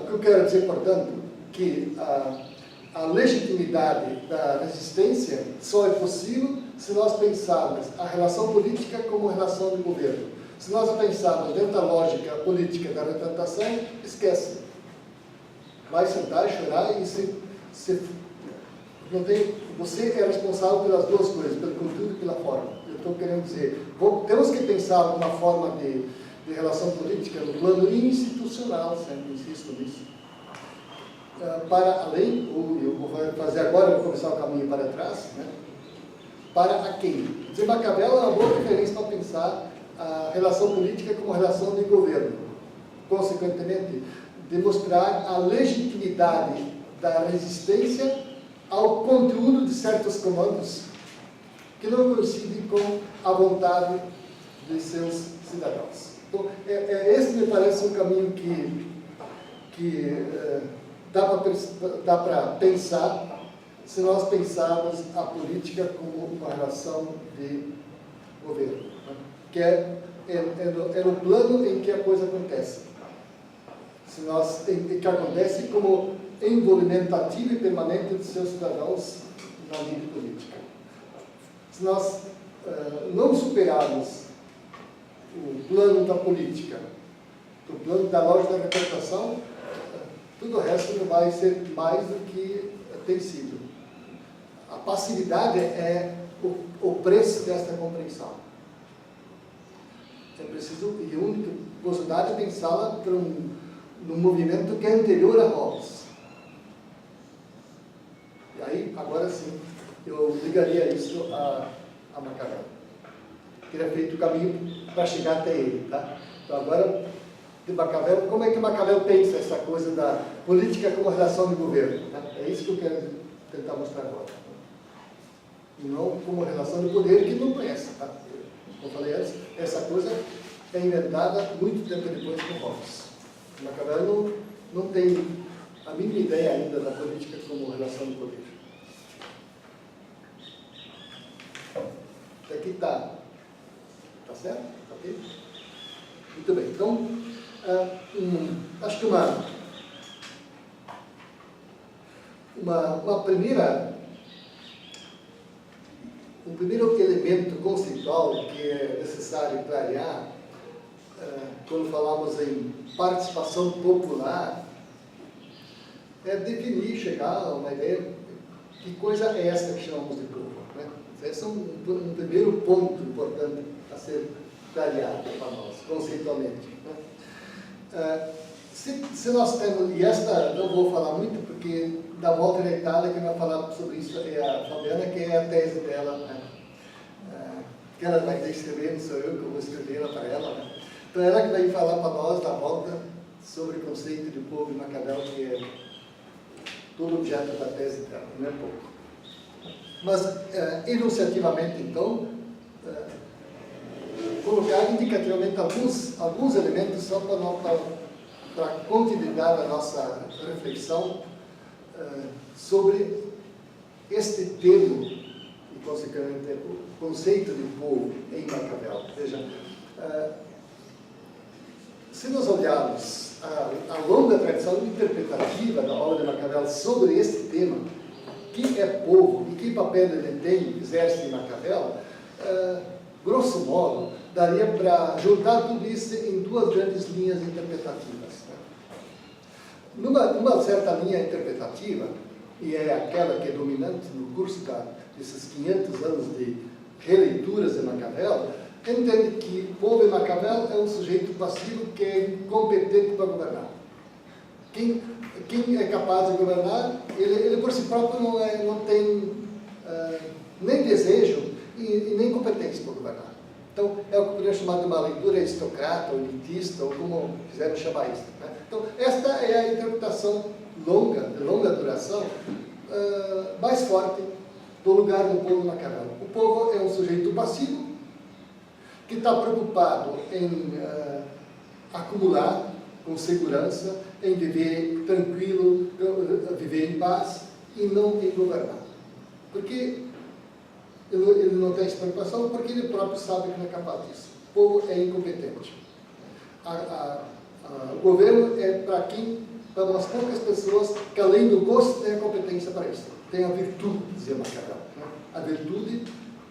o que eu quero dizer, portanto, que a legitimidade da resistência só é possível se nós pensarmos a relação política como relação de governo. Se nós a pensarmos dentro da lógica política da representação, esquece. Vai sentar e chorar e você é responsável pelas duas coisas, pelo conteúdo e pela forma. Eu estou querendo dizer, temos que pensar numa forma de relação política no plano institucional, sempre insisto nisso. Para além, eu vou fazer agora, vou começar o caminho para trás, né? Para a quem? Dizer, Maquiavel é uma boa referência para pensar a relação política como relação de governo. Consequentemente, demonstrar a legitimidade da resistência ao conteúdo de certos comandos que não coincidem com a vontade de seus cidadãos. Então, esse me parece um caminho que dá para pensar se nós pensarmos a política como uma relação de governo, né? Que é no plano em que a coisa acontece. que acontece como envolvimento ativo e permanente dos seus cidadãos na vida política. Se nós não superarmos o plano da política, o plano da lógica da interpretação, tudo o resto não vai ser mais do que tem sido. A passividade é o preço desta compreensão. É preciso, e a única possibilidade é pensá-la num movimento que é anterior a Hobbes. E aí, agora sim, eu ligaria isso a Maquiavel. Teria feito o caminho para chegar até ele. Tá? Então, agora, de Maquiavel, como é que Maquiavel pensa essa coisa da política como relação de governo? Tá? É isso que eu quero tentar mostrar agora. E não como relação de poder que não conhece. Tá? Como eu falei antes, essa coisa é inventada muito tempo depois com Hobbes. Maquiavel não tem a mínima ideia ainda da política como relação de poder. Aqui está. Está certo? Tá ok? Muito bem. Então, acho que um primeiro elemento conceitual que é necessário clarear quando falamos em participação popular é definir, chegar a uma ideia de que coisa é essa que chamamos de povo. Né? Esse é um primeiro ponto importante a ser clareado para nós, conceitualmente. Né? Se nós temos, e esta não vou falar muito, porque da volta na Itália, quem vai falar sobre isso é a Fabiana, que é a tese dela, né? Que ela vai escrever, não sou eu que vou escrever ela para ela. Né? Então, ela que vai falar para nós da volta sobre o conceito de povo e Maquiavel, que é todo objeto da tese dela, não é pouco. Mas, enunciativamente, então, colocar indicativamente alguns elementos só para a continuidade da nossa reflexão sobre este termo e, consequentemente, o conceito de povo em Maquiavel. Veja, se nós olharmos a longa tradição interpretativa da obra de Maquiavel sobre este tema, que é povo e que papel ele exerce em Maquiavel, grosso modo, daria para juntar tudo isso em duas grandes linhas interpretativas. Numa certa linha interpretativa, e é aquela que é dominante no curso desses 500 anos de releituras de Maquiavel, entende que o povo em Maquiavel é um sujeito passivo que é incompetente para governar. Quem é capaz de governar, ele por si próprio não tem nem desejo e nem competência para governar. Então, é o que poderia chamar de uma leitura aristocrata, ou elitista, ou como quisermos chamar isso. Né? Então, esta é a interpretação de longa duração, mais forte do lugar do povo na Maquiavel. O povo é um sujeito passivo, que está preocupado em acumular com segurança, em viver tranquilo, viver em paz, e não em governar. Porque ele não tem essa preocupação, porque ele próprio sabe que não é capaz disso. O povo é incompetente. O governo é para umas poucas pessoas que, além do gosto, tem a competência para isso. Tem a virtude, dizia Maquiavel. Né? A virtude,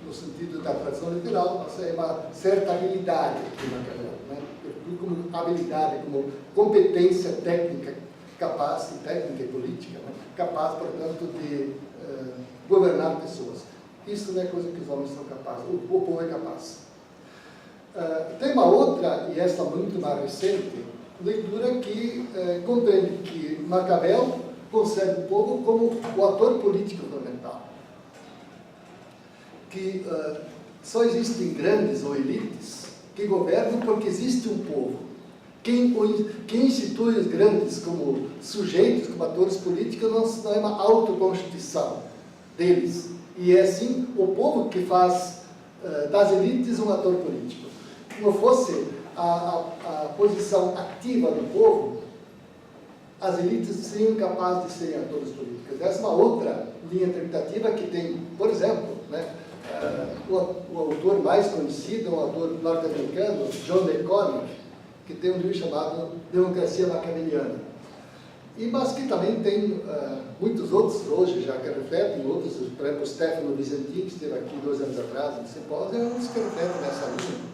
no sentido da tradição literal, é uma certa habilidade de Maquiavel. Né? Virtude como habilidade, como competência técnica capaz, técnica e política, né? Capaz, portanto, de governar pessoas. Isso não é coisa que os homens são capazes, o povo é capaz. Tem uma outra, e esta muito mais recente, leitura que compreende que Maquiavel concebe o povo como o ator político fundamental. Que só existem grandes ou elites que governam porque existe um povo. Quem institui os grandes como sujeitos, como atores políticos, não é uma autoconstituição deles. E é assim o povo que faz das elites um ator político. Se não fosse a posição ativa do povo, as elites seriam capazes de serem atores políticos. Essa é uma outra linha interpretativa que tem, por exemplo, né, o autor mais conhecido, um autor norte-americano, John Le Carne, que tem um livro chamado Democracia Maquiaveliana. Mas que também tem muitos outros hoje já que refletem, outros, por exemplo, o Stefano Vizentin, que esteve aqui 2 anos atrás no simpósio, é um dos que refletem nessa linha.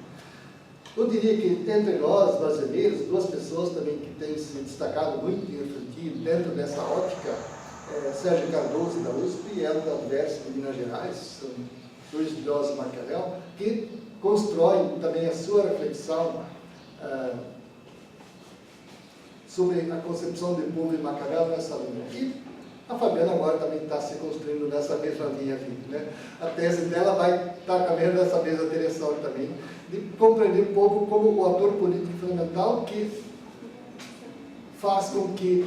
Eu diria que entre nós, brasileiros, 2 pessoas também que têm se destacado muito e refletido dentro dessa ótica, Sérgio Cardoso, da USP, e Hélio da Universidade de Minas Gerais, são 2 estudiosos Maquiavel, que constroem também a sua reflexão sobre a concepção de povo em Maquiavel nessa linha. E a Fabiana agora também está se construindo nessa mesma linha aqui, né? A tese dela vai estar caminhando nessa mesma direção também, de compreender o povo como o ator político fundamental que faz com que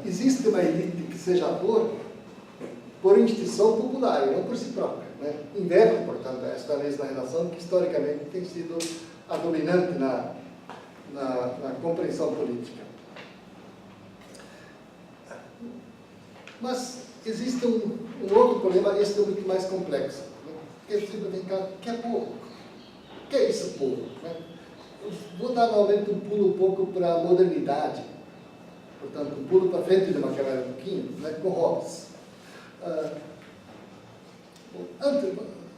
exista uma elite que seja ator por instituição popular e não por si própria, né? Inverte, portanto, esta mesma relação que historicamente tem sido a dominante na compreensão política. Mas existe um outro problema, esse é muito mais complexo, né? Que é sempre vem cá, que é povo? O que é isso, povo? Né? Vou dar novamente um pulo um pouco para a modernidade, portanto, um pulo para frente de Maquiavel um pouquinho, né? Com Hobbes.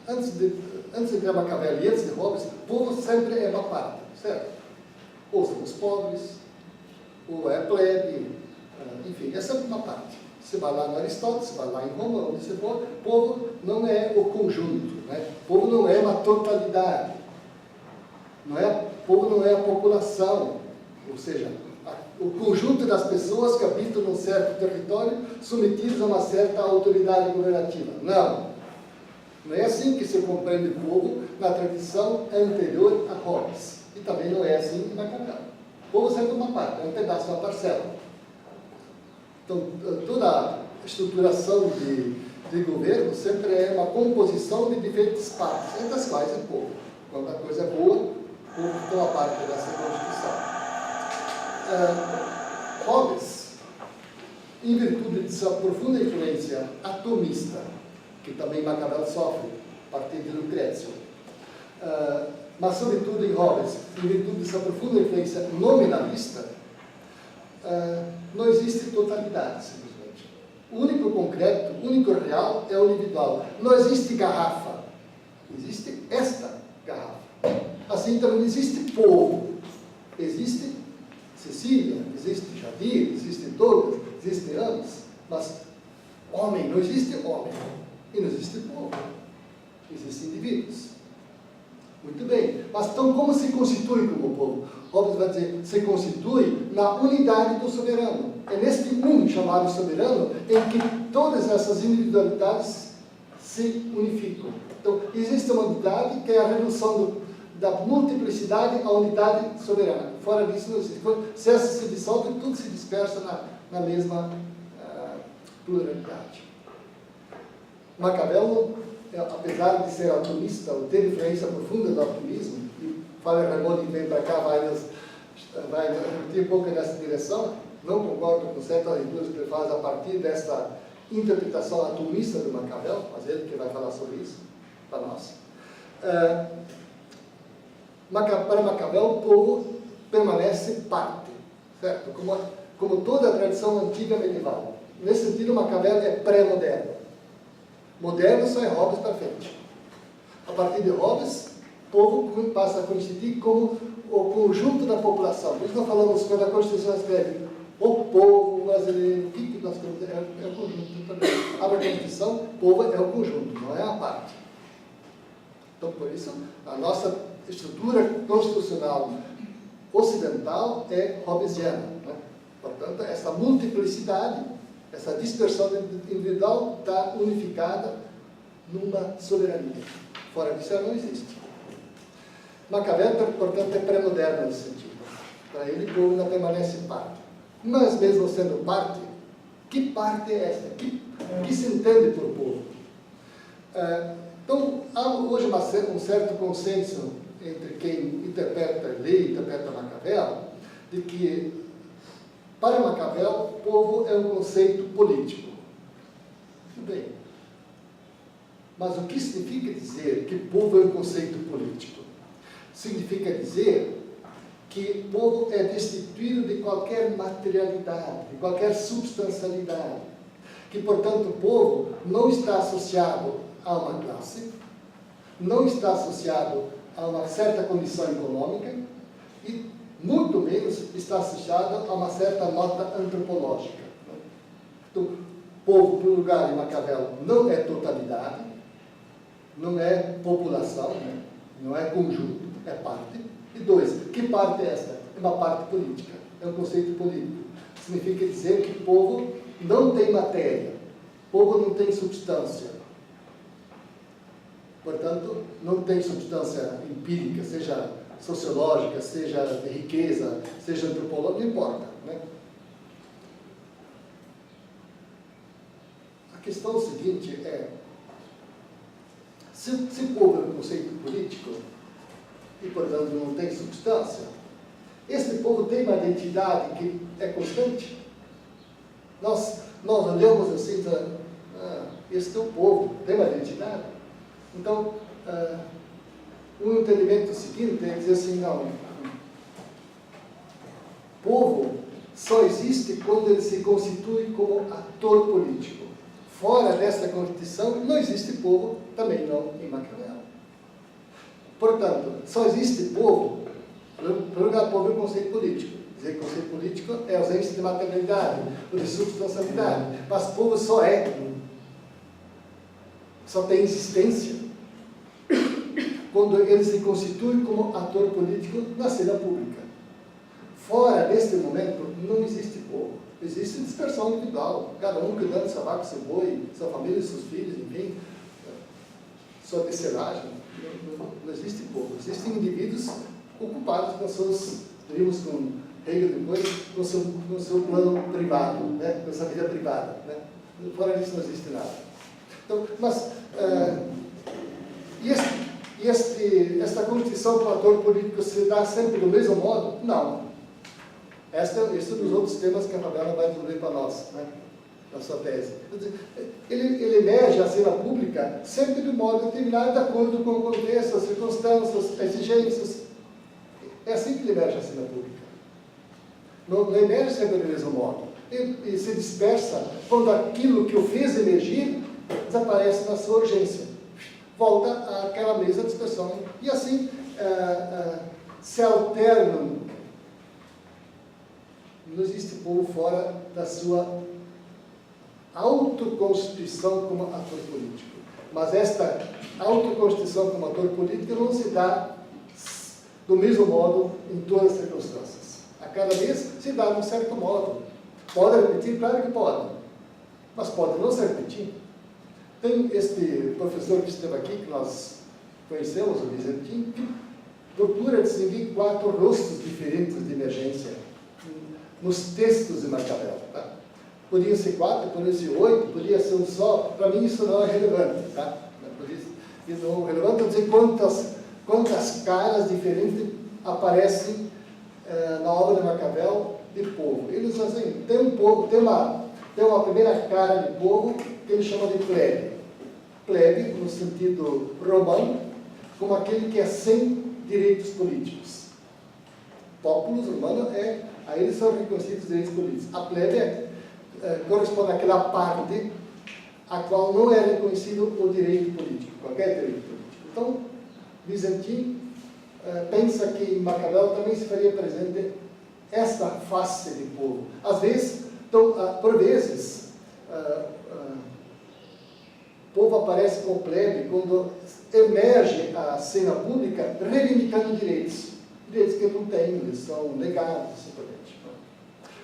Antes de ter Maquiavel e antes de Hobbes, o povo sempre é uma parte, certo? Ou são os pobres, ou é a plebe, enfim, é sempre uma parte. Você vai lá no Aristóteles, você vai lá em Roma, onde você for, povo não é o conjunto, né? Povo não é uma totalidade. Povo não é a população, ou seja, o conjunto das pessoas que habitam num certo território submetidos a uma certa autoridade governativa. Não. Não é assim que se compreende o povo na tradição anterior a Hobbes. E também não é assim em Maquiavel. O povo sempre é uma parte, é um pedaço, uma parcela. Então, toda a estruturação de governo sempre é uma composição de diferentes partes, entre as quais o povo. Quando a coisa é boa, o povo toma parte dessa Constituição. Hobbes, em virtude de sua profunda influência atomista, que também Maquiavel sofre, a partir de Lucrécio, mas sobretudo em Hobbes, em virtude de sua profunda influência nominalista, não existe totalidade, simplesmente. O único concreto, o único real é o individual. Não existe garrafa. Existe esta garrafa. Assim também não existe povo. Existe Cecília, existe Jadir, existe Douglas, existe Ames, mas homem, não existe homem. E não existe povo. Existem indivíduos. Muito bem. Mas então como se constitui como povo? Hobbes vai dizer, se constitui na unidade do soberano. É neste chamado soberano em que todas essas individualidades se unificam. Então, existe uma unidade que é a redução da multiplicidade à unidade soberana. Fora disso, não existe. Se essa se dissolve, tudo se dispersa na mesma pluralidade. Maquiavel, apesar de ser atomista, ou ter influência profunda do atomismo, e Fábio Raimondi vem para cá, vai repetir um pouco nessa direção, não concordo com certas leituras que ele faz a partir dessa interpretação atomista do Maquiavel, mas ele que vai falar sobre isso para nós. Para Maquiavel, o povo permanece parte, certo? Como toda a tradição antiga medieval. Nesse sentido, Maquiavel é pré-moderno. Moderno só é Hobbes para frente. A partir de Hobbes, o povo passa a constituir como o conjunto da população. Por isso nós falamos, quando a Constituição escreve o povo brasileiro, o que nós temos? É o conjunto também. Abre a Constituição, o povo é o conjunto, não é a parte. Então, por isso, a nossa estrutura constitucional ocidental é hobbesiana, né? Portanto, essa multiplicidade, essa dispersão individual está unificada numa soberania. Fora disso, ela não existe. Maquiavel, portanto, é pré-moderno nesse sentido. Para ele, o povo ainda permanece parte. Mas, mesmo sendo parte, que parte é esta? Que se entende por povo? Então, há hoje um certo consenso entre quem lê e interpreta Maquiavel, de que, para Maquiavel, povo é um conceito político. Muito bem. Mas o que significa dizer que povo é um conceito político? Significa dizer que o povo é destituído de qualquer materialidade, de qualquer substancialidade, que, portanto, o povo não está associado a uma classe, não está associado a uma certa condição econômica e, muito menos, está associado a uma certa nota antropológica. Então, o povo, por lugar em Maquiavel, não é totalidade, não é população, né? Não é conjunto, é parte. E dois, que parte é esta? É uma parte política, é um conceito político. Significa dizer que o povo não tem matéria, o povo não tem substância. Portanto, não tem substância empírica, seja sociológica, seja de riqueza, seja antropológica, não importa, né? A questão seguinte é, se o povo é um conceito político, e, portanto, não tem substância, esse povo tem uma identidade que é constante? Nós olhamos assim, esse é o povo, tem uma identidade? Então, um entendimento seguinte é dizer assim, não, o povo só existe quando ele se constitui como ator político. Fora dessa constituição, não existe povo, também não em Maquiavel. Portanto, só existe povo, pelo lugar, povo é um conceito político. Dizer que conceito político é ausência de materialidade, ou de substancialidade. Mas povo só tem existência quando ele se constitui como ator político na cena pública. Fora deste momento, não existe povo. Existe dispersão individual, cada um cuidando de sua vaca, seu boi, sua família, seus filhos, enfim, sua tecelagem. Não existe povo. Existem indivíduos ocupados com seus, diríamos com Hegel depois, com seu plano privado, né? Com sua vida privada. Né? Fora disso não existe nada. Então, mas, esta constituição do ator político se dá sempre do mesmo modo? Não. Este é um dos outros temas que a Fabiana vai desenvolver para nós, né? Na sua tese. Ele emerge a cena pública sempre de um modo determinado, de acordo com o contexto, as circunstâncias, as exigências. É assim que ele emerge a cena pública. Não emerge sempre do mesmo modo. E se dispersa quando aquilo que o fez emergir desaparece na sua urgência. Volta àquela mesma dispersão. E assim se alternam. Não existe povo fora da sua autoconstituição como ator político. Mas esta autoconstituição como ator político não se dá do mesmo modo em todas as circunstâncias. A cada vez se dá de um certo modo. Pode repetir? Claro que pode. Mas pode não se repetir. Tem este professor que esteve aqui, que nós conhecemos, o Vicentim, que procura distinguir 4 rostos diferentes de emergência nos textos de Maquiavel. Tá? Podia ser 4, podia ser 8, podia ser um só. Para mim isso não é relevante. Tá? Não é relevante dizer quantas caras diferentes aparecem na obra de Maquiavel de povo. Eles assim, tem um povo, tem uma primeira cara de povo que ele chama de plebe. Plebe, no sentido romano, como aquele que é sem direitos políticos. Populus romano aí eles são reconhecidos direitos políticos. A plebe corresponde àquela parte a qual não é reconhecido o direito político, qualquer direito político. Então, Vicentim pensa que em Maquiavel também se faria presente esta face de povo. Às vezes, então, por vezes, o povo aparece como plebe quando emerge a cena pública reivindicando direitos que não têm, eles são negados, simplesmente.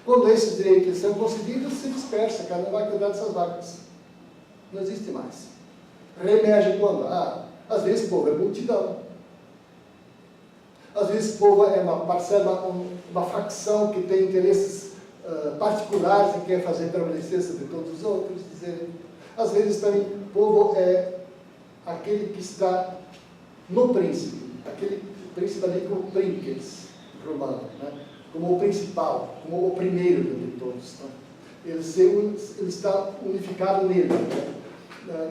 Quando esses direitos são concedidos, se dispersa, cada um vai cuidar dessas vacas. Não existe mais. Reemerge quando? Às vezes o povo é multidão. Às vezes o povo é uma parcela, uma facção que tem interesses particulares e quer fazer prevalecer sobre todos os outros. Às vezes também o povo é aquele que está no príncipe, aquele príncipe ali como princeps romano, né? Como o principal, como o primeiro de todos. Né? Ele está unificado nele. Né?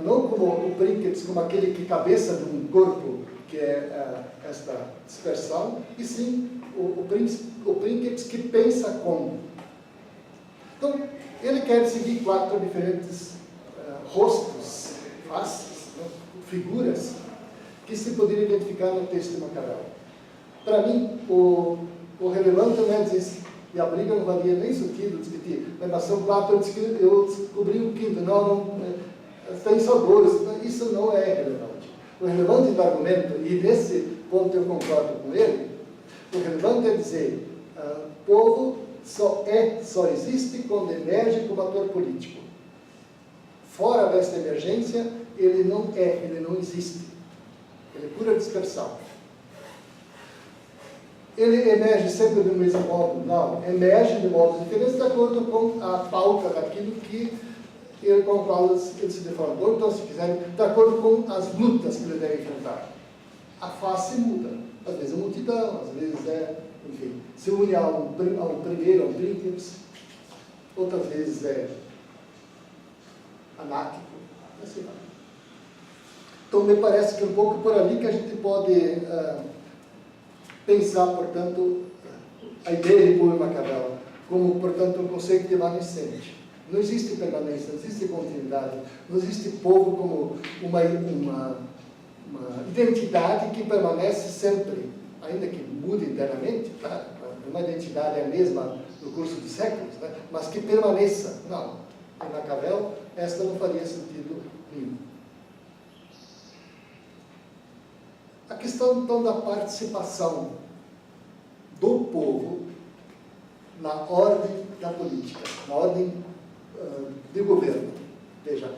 Não como o princeps, como aquele que cabeça de um corpo, que é esta dispersão, e sim o príncipe que pensa como. Então, ele quer seguir 4 diferentes rostos, faces, né, figuras, que se poderiam identificar no texto de Maquiavel. Para mim, o relevante não é dizer, e a briga não valia nem sentido discutir, mas são 4, eu descobri o 5º, não, tem só 2, isso não é relevante. O relevante do argumento, e nesse ponto eu concordo com ele, o relevante é dizer, povo só existe quando emerge como ator político. Fora desta emergência, ele não existe. Ele é pura dispersão. Ele emerge sempre do mesmo modo? Não, emerge de modos diferentes de acordo com a pauta daquilo com o qual ele se defraudou, então, se quiserem, de acordo com as lutas que ele deve enfrentar. A face muda. Às vezes é multidão, às vezes enfim, se une a um primeiro, a um príncipe, outras vezes é anárquico, assim vai. Então, me parece que é um pouco por ali que a gente pode pensar, portanto, a ideia de povo Maquiavel como, portanto, um conceito evanescente. Não existe permanência, não existe continuidade, não existe povo como uma identidade que permanece sempre, ainda que mude internamente, tá? Uma identidade é a mesma no curso dos séculos, né? Mas que permaneça. Não, em Maquiavel, esta não faria sentido nenhum. A questão, então, da participação do povo na ordem da política, na ordem de governo. Veja,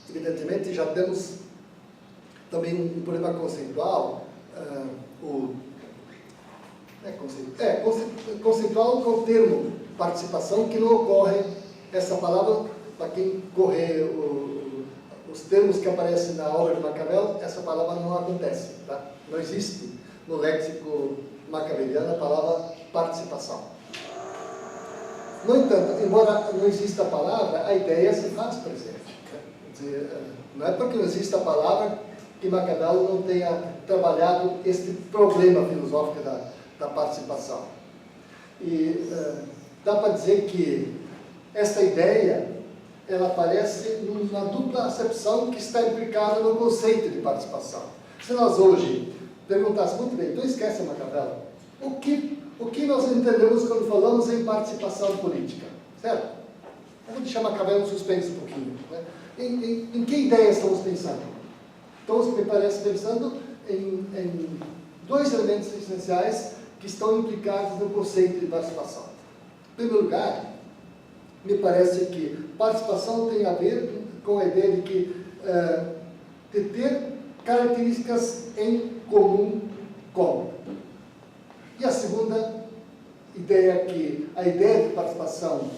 evidentemente já temos também um problema conceitual, conceitual com o termo participação, que não ocorre, essa palavra, para quem correr os termos que aparecem na obra de Maquiavel, essa palavra não acontece, tá? Não existe no léxico maquiaveliano a palavra participação. No entanto, embora não exista a palavra, a ideia se faz presente. Quer dizer, não é porque não existe a palavra que Maquiavel não tenha trabalhado este problema filosófico da participação. E dá para dizer que essa ideia, ela aparece numa dupla acepção que está implicada no conceito de participação. Se nós hoje perguntássemos, muito bem, então esquece Maquiavel, o que nós entendemos quando falamos em participação política? Certo? Eu vou deixar Maquiavel no suspense um pouquinho. Né? Em que ideia estamos pensando? Estamos, me parece, pensando em 2 elementos essenciais que estão implicados no conceito de participação. Em primeiro lugar, me parece que participação tem a ver com a ideia de ter características em comum com. E a segunda ideia que a ideia de participação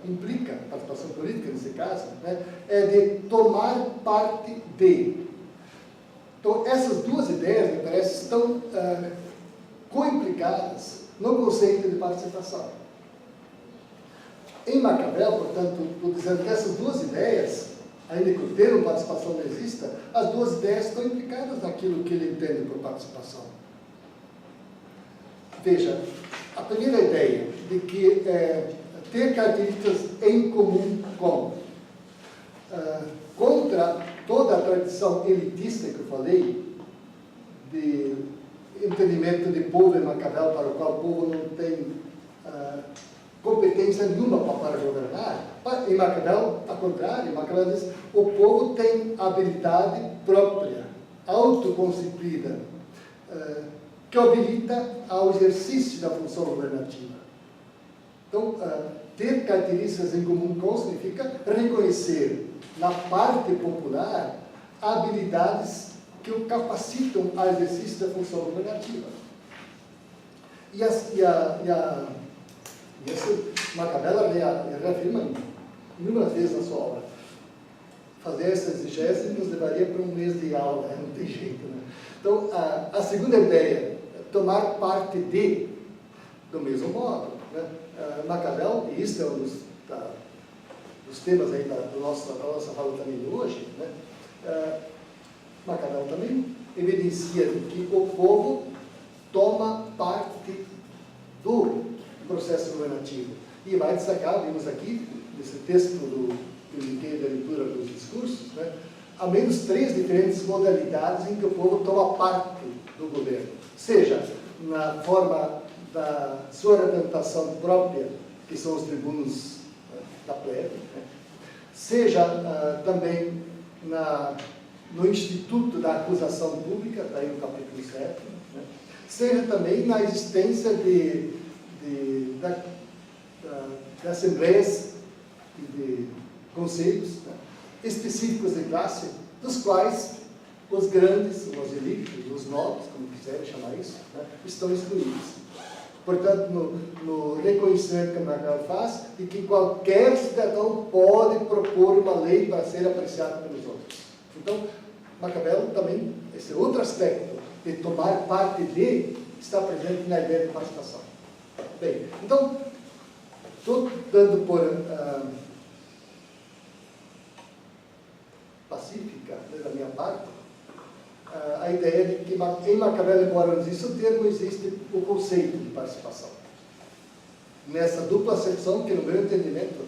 implica, participação política nesse caso, né, é de tomar parte de. Então, essas 2 ideias, me parece, estão coimplicadas no conceito de participação. Em Maquiavel, portanto, estou dizendo que essas 2 ideias, ainda que o termo participação não exista, as 2 ideias estão implicadas naquilo que ele entende por participação. Veja, a primeira ideia de que ter características em comum com, contra toda a tradição elitista que eu falei, de entendimento de povo em Maquiavel, para o qual o povo não tem competência nenhuma para governar. Em Maquiavel, ao contrário, Maquiavel diz, o povo tem habilidade própria, autoconstituída, que habilita ao exercício da função governativa. Então, ter características em comum com significa reconhecer na parte popular habilidades que o capacitam ao exercício da função governativa. E Maquiavel reafirma inúmeras vezes na sua obra. Fazer essa exigência nos levaria para um mês de aula, né? Não tem jeito, né? Então, a segunda ideia, tomar parte de, do mesmo modo, né? Maquiavel, e isso é um dos temas aí da nossa fala também hoje, né? Maquiavel também evidencia que o povo governativo. E vai destacar, vimos aqui, nesse texto do Comitê de Leitura dos Discursos, né, há menos 3 diferentes modalidades em que o povo toma parte do governo. Seja na forma da sua representação própria, que são os tribunos da plebe, né, seja também no Instituto da Acusação Pública, daí no capítulo 7, né, seja também na existência de assembleias e de conselhos, né, específicos de classe, dos quais os grandes, os elites, os nobres, como quiserem chamar isso, né, estão excluídos. Portanto, no reconhecimento que Maquiavel faz, de que qualquer cidadão pode propor uma lei para ser apreciada pelos outros. Então, Maquiavel também, esse outro aspecto de tomar parte de, está presente na ideia de participação. Bem, então, estou dando por pacífica, da minha parte, a ideia de que em Maquiavel, embora não exista o termo, existe o conceito de participação. Nessa dupla acepção, que no meu entendimento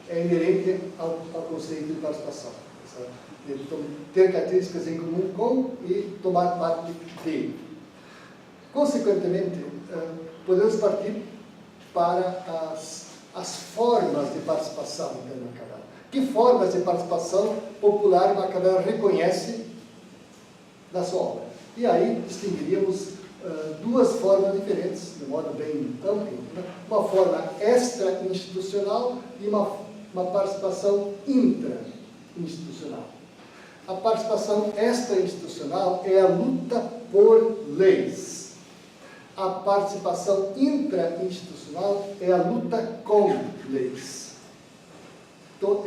é inerente ao conceito de participação. De ter características em comum com e tomar parte de. Consequentemente, podemos partir para as formas de participação de Maquiavel. Que formas de participação popular Maquiavel reconhece na sua obra? E aí distinguiríamos 2 formas diferentes, de modo bem amplo, né? Uma forma extra-institucional e uma participação intra-institucional. A participação extra-institucional é a luta por leis. A participação intra-institucional é a luta com leis. Então,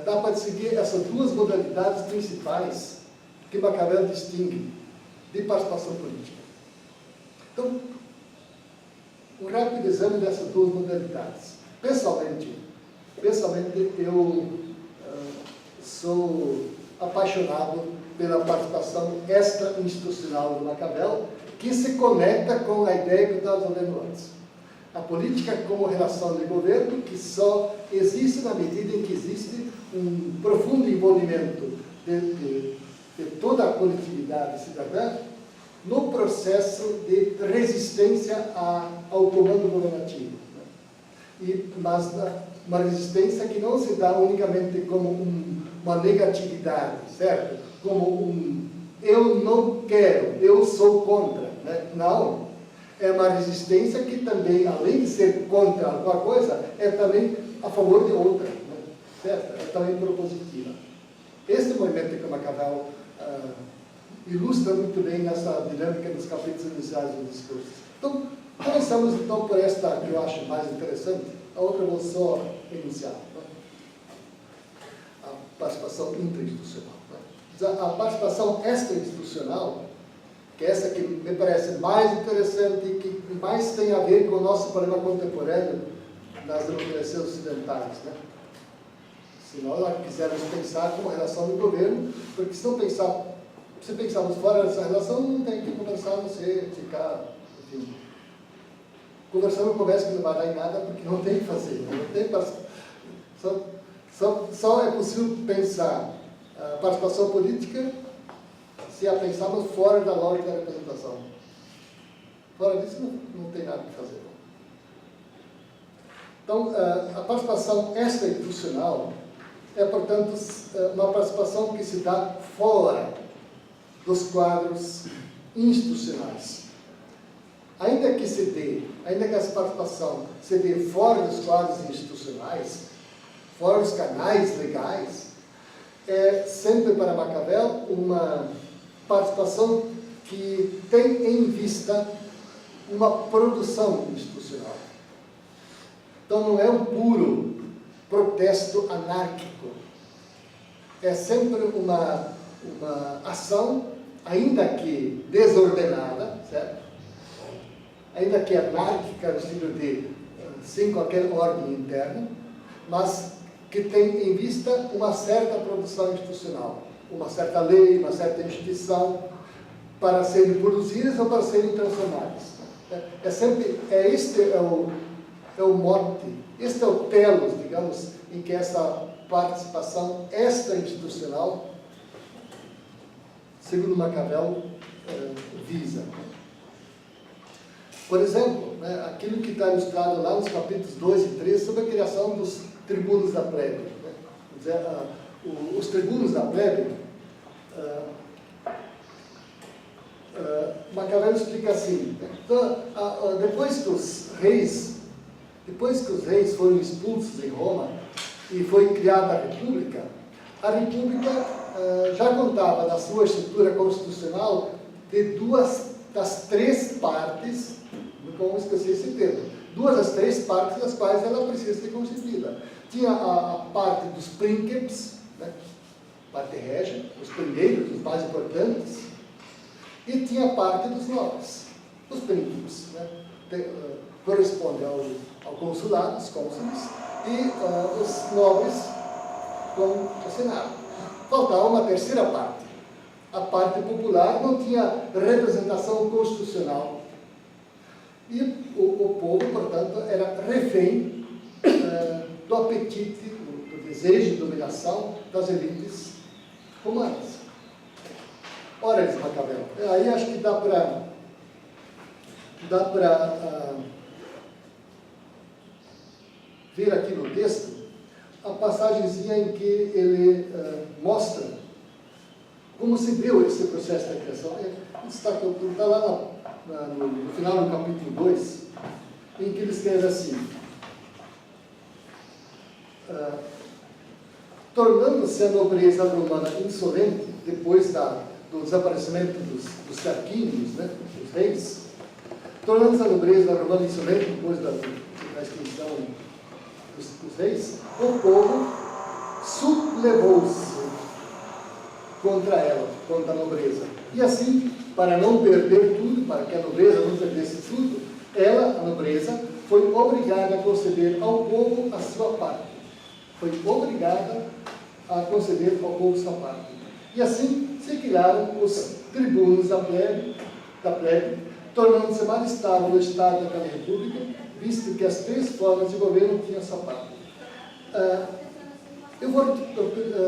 dá para seguir essas 2 modalidades principais que Maquiavel distingue de participação política. Então, um rápido exame dessas 2 modalidades. Pessoalmente eu sou apaixonado pela participação extra-institucional do Maquiavel, que se conecta com a ideia que eu estava falando antes. A política como relação de governo, que só existe na medida em que existe um profundo envolvimento de toda a coletividade cidadã no processo de resistência ao comando governativo. Mas uma resistência que não se dá unicamente como uma negatividade, certo? Como eu não quero, eu sou contra. Né? Não. É uma resistência que também, além de ser contra alguma coisa, é também a favor de outra. Né? Certo? É também propositiva. Esse movimento que Maquiavel ilustra muito bem nessa dinâmica dos capítulos iniciais do discurso. Então, começamos então por esta que eu acho mais interessante, a outra eu vou só iniciar. Né? A participação intra-institucional. Né? A participação extra-institucional, que é essa que me parece mais interessante e que mais tem a ver com o nosso problema contemporâneo nas democracias ocidentais. Né? Se nós quisermos pensar como relação do governo, porque se pensarmos fora dessa relação, não tem que conversar, não sei, ficar, enfim, conversando conversa que não vai dar em nada, porque não tem que fazer, não tem só é possível pensar a participação política se a pensarmos fora da lógica da representação. Fora disso, não tem nada que fazer. Então, a participação extra-institucional é, portanto, uma participação que se dá fora dos quadros institucionais. Ainda que essa participação se dê fora dos quadros institucionais, fora dos canais legais, é sempre para Maquiavel uma participação que tem em vista uma produção institucional. Então não é um puro protesto anárquico. É sempre uma ação, ainda que desordenada, certo? Ainda que anárquica, no sentido de sem qualquer ordem interna, mas que tem em vista uma certa produção institucional, uma certa lei, uma certa instituição, para serem produzidas ou para serem transformadas. Este é o mote, este é o telos, digamos, em que essa participação extra-institucional, segundo Maquiavel, visa. Por exemplo, né, aquilo que está ilustrado lá nos capítulos 2 e 3 sobre a criação dos tribunos da plebe. Né? Quer dizer, os tribunos da plebe, Maquiavel explica assim, né? Então, depois que os reis foram expulsos em Roma e foi criada a República já contava na sua estrutura constitucional de duas das três partes, não vamos esquecer esse termo, duas das três partes das quais ela precisa ser constituída. Tinha a parte dos príncipes, né? Parte régia, os primeiros, os mais importantes, e tinha a parte dos nobres, os príncipes, né? Corresponde ao consulado, os cônsules, e os nobres com o Senado. Faltava uma terceira parte. A parte popular não tinha representação constitucional. E o povo, portanto, era refém do apetite, do desejo de dominação das elites romanas. Ora, diz Maquiavel, aí acho que dá para ver aqui no texto a passagenzinha em que ele mostra como se deu esse processo da criação. Está lá no final do capítulo 2, em que ele escreve assim: tornando-se a nobreza romana insolente, depois do desaparecimento dos Tarquínios, né, dos reis, tornando-se a nobreza romana insolente, depois da extinção dos reis, o povo sublevou-se contra ela, contra a nobreza. E assim, para não perder tudo, para que a nobreza não perdesse tudo, ela, a nobreza, foi obrigada a conceder ao povo a sua parte. Foi obrigada a conceder ao povo sua parte. E assim se criaram os tribunos da plebe, tornando-se mais estável o Estado daquela república, visto que as três formas de governo tinham sua parte. Eu vou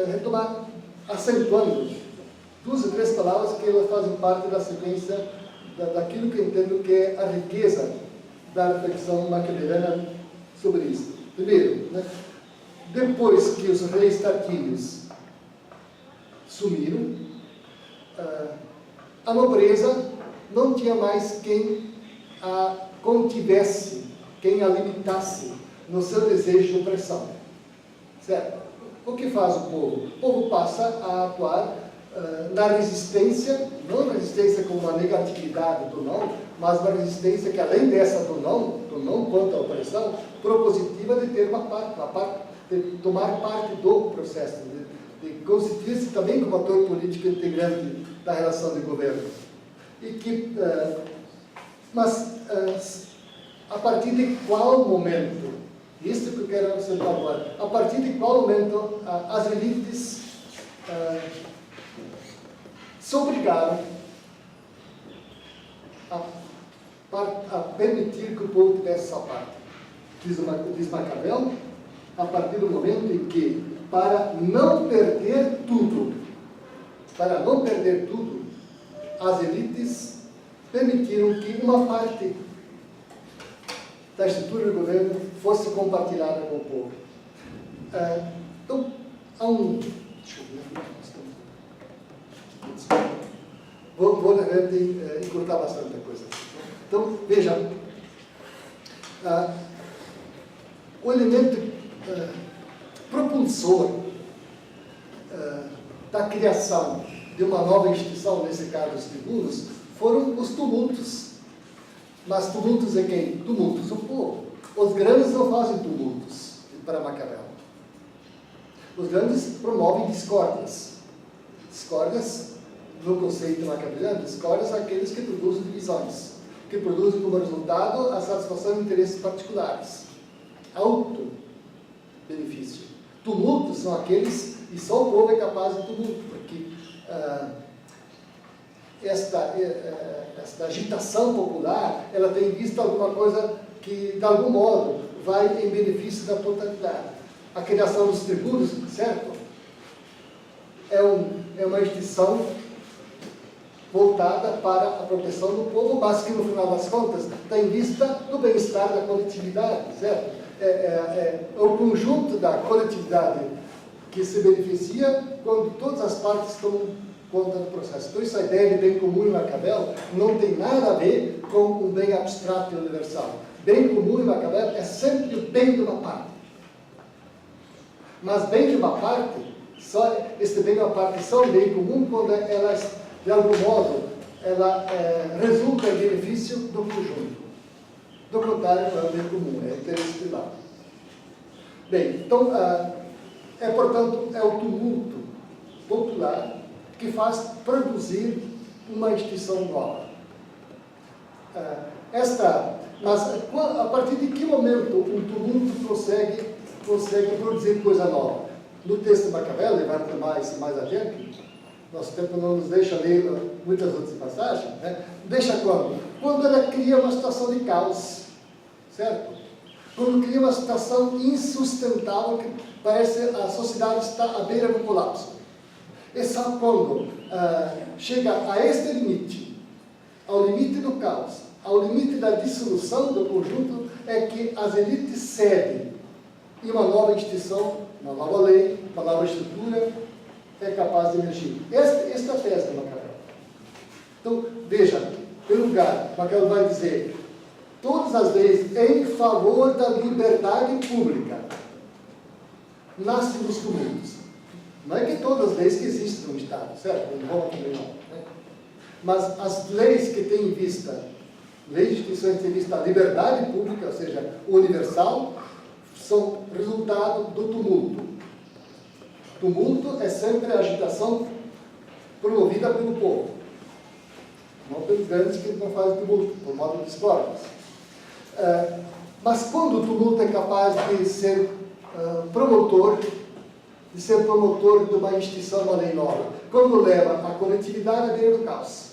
retomar, acentuando duas ou três palavras que elas fazem parte da sequência daquilo que eu entendo que é a riqueza da reflexão maquiaveliana sobre isso. Primeiro, né, depois que os reis tarquínios sumiram, a nobreza não tinha mais quem a contivesse, quem a limitasse no seu desejo de opressão. Certo? O que faz o povo? O povo passa a atuar na resistência, não resistência como uma negatividade do não, mas uma resistência que, além dessa do não contra a opressão, propositiva de ter uma parte, de tomar parte do processo, de constituir-se também como ator político integrante da relação de governo. E que, a partir de qual momento, isso que eu quero observar agora, a partir de qual momento as elites se obrigaram a permitir que o povo tivesse essa parte. Diz Maquiavel, a partir do momento em que, para não perder tudo, as elites permitiram que uma parte da estrutura do governo fosse compartilhada com o povo. Então, há um... Deixa eu ver. Vou encurtar bastante a coisa. Então, veja, o elemento propulsor da criação de uma nova instituição, nesse caso os tribunos, foram os tumultos. Mas tumultos é quem? Tumultos do povo. Os grandes não fazem tumultos, para Maquiavel. Os grandes promovem discórdias. Discórdias, no conceito maquiaveliano, discórdias são aqueles que produzem divisões, que produzem como resultado a satisfação de interesses particulares. Auto-benefício. Tumultos são aqueles, e só o povo é capaz de tumulto, porque esta agitação popular, ela tem visto alguma coisa que, de algum modo, vai em benefício da totalidade. A criação dos tributos, certo? É uma instituição voltada para a proteção do povo, mas que, no final das contas, está em vista do bem-estar da coletividade, certo? É o conjunto da coletividade que se beneficia quando todas as partes tomam conta do processo. Então, essa ideia de bem comum em Maquiavel não tem nada a ver com um bem abstrato e universal. Bem comum em Maquiavel é sempre o bem de uma parte. Mas bem de uma parte, esse bem de uma parte só é bem comum quando ela, de algum modo, ela resulta em benefício do conjunto. Do contrário, não é bem comum, é interesse privado. Bem, então, portanto, é o tumulto popular que faz produzir uma instituição nova. Mas a partir de que momento um tumulto consegue produzir coisa nova? No texto de Maquiavel, e vai mais adiante, nosso tempo não nos deixa ler muitas outras passagens, né? Deixa quando? Quando ela cria uma situação de caos, certo? Quando cria uma situação insustentável, que parece a sociedade está à beira do colapso. E só quando chega a este limite, ao limite do caos, ao limite da dissolução do conjunto, é que as elites cedem e uma nova instituição, uma nova lei, uma nova estrutura é capaz de emergir. Esta é a tese de Maquiavel. Então, veja, em primeiro lugar, Maquiavel vai dizer todas as leis em favor da liberdade pública nascem dos tumultos. Não é que todas as leis que existem no Estado, certo? Em Roma também não. Né? Mas as leis que têm em vista, leis de instituições que têm em vista a liberdade pública, ou seja, universal, são resultado do tumulto. Tumulto é sempre a agitação promovida pelo povo. Não pelos grandes que não fazem tumulto, por modo de discórdias. Mas quando o tumulto é capaz de ser promotor de uma instituição, uma lei nova, quando leva a coletividade à beira do caos,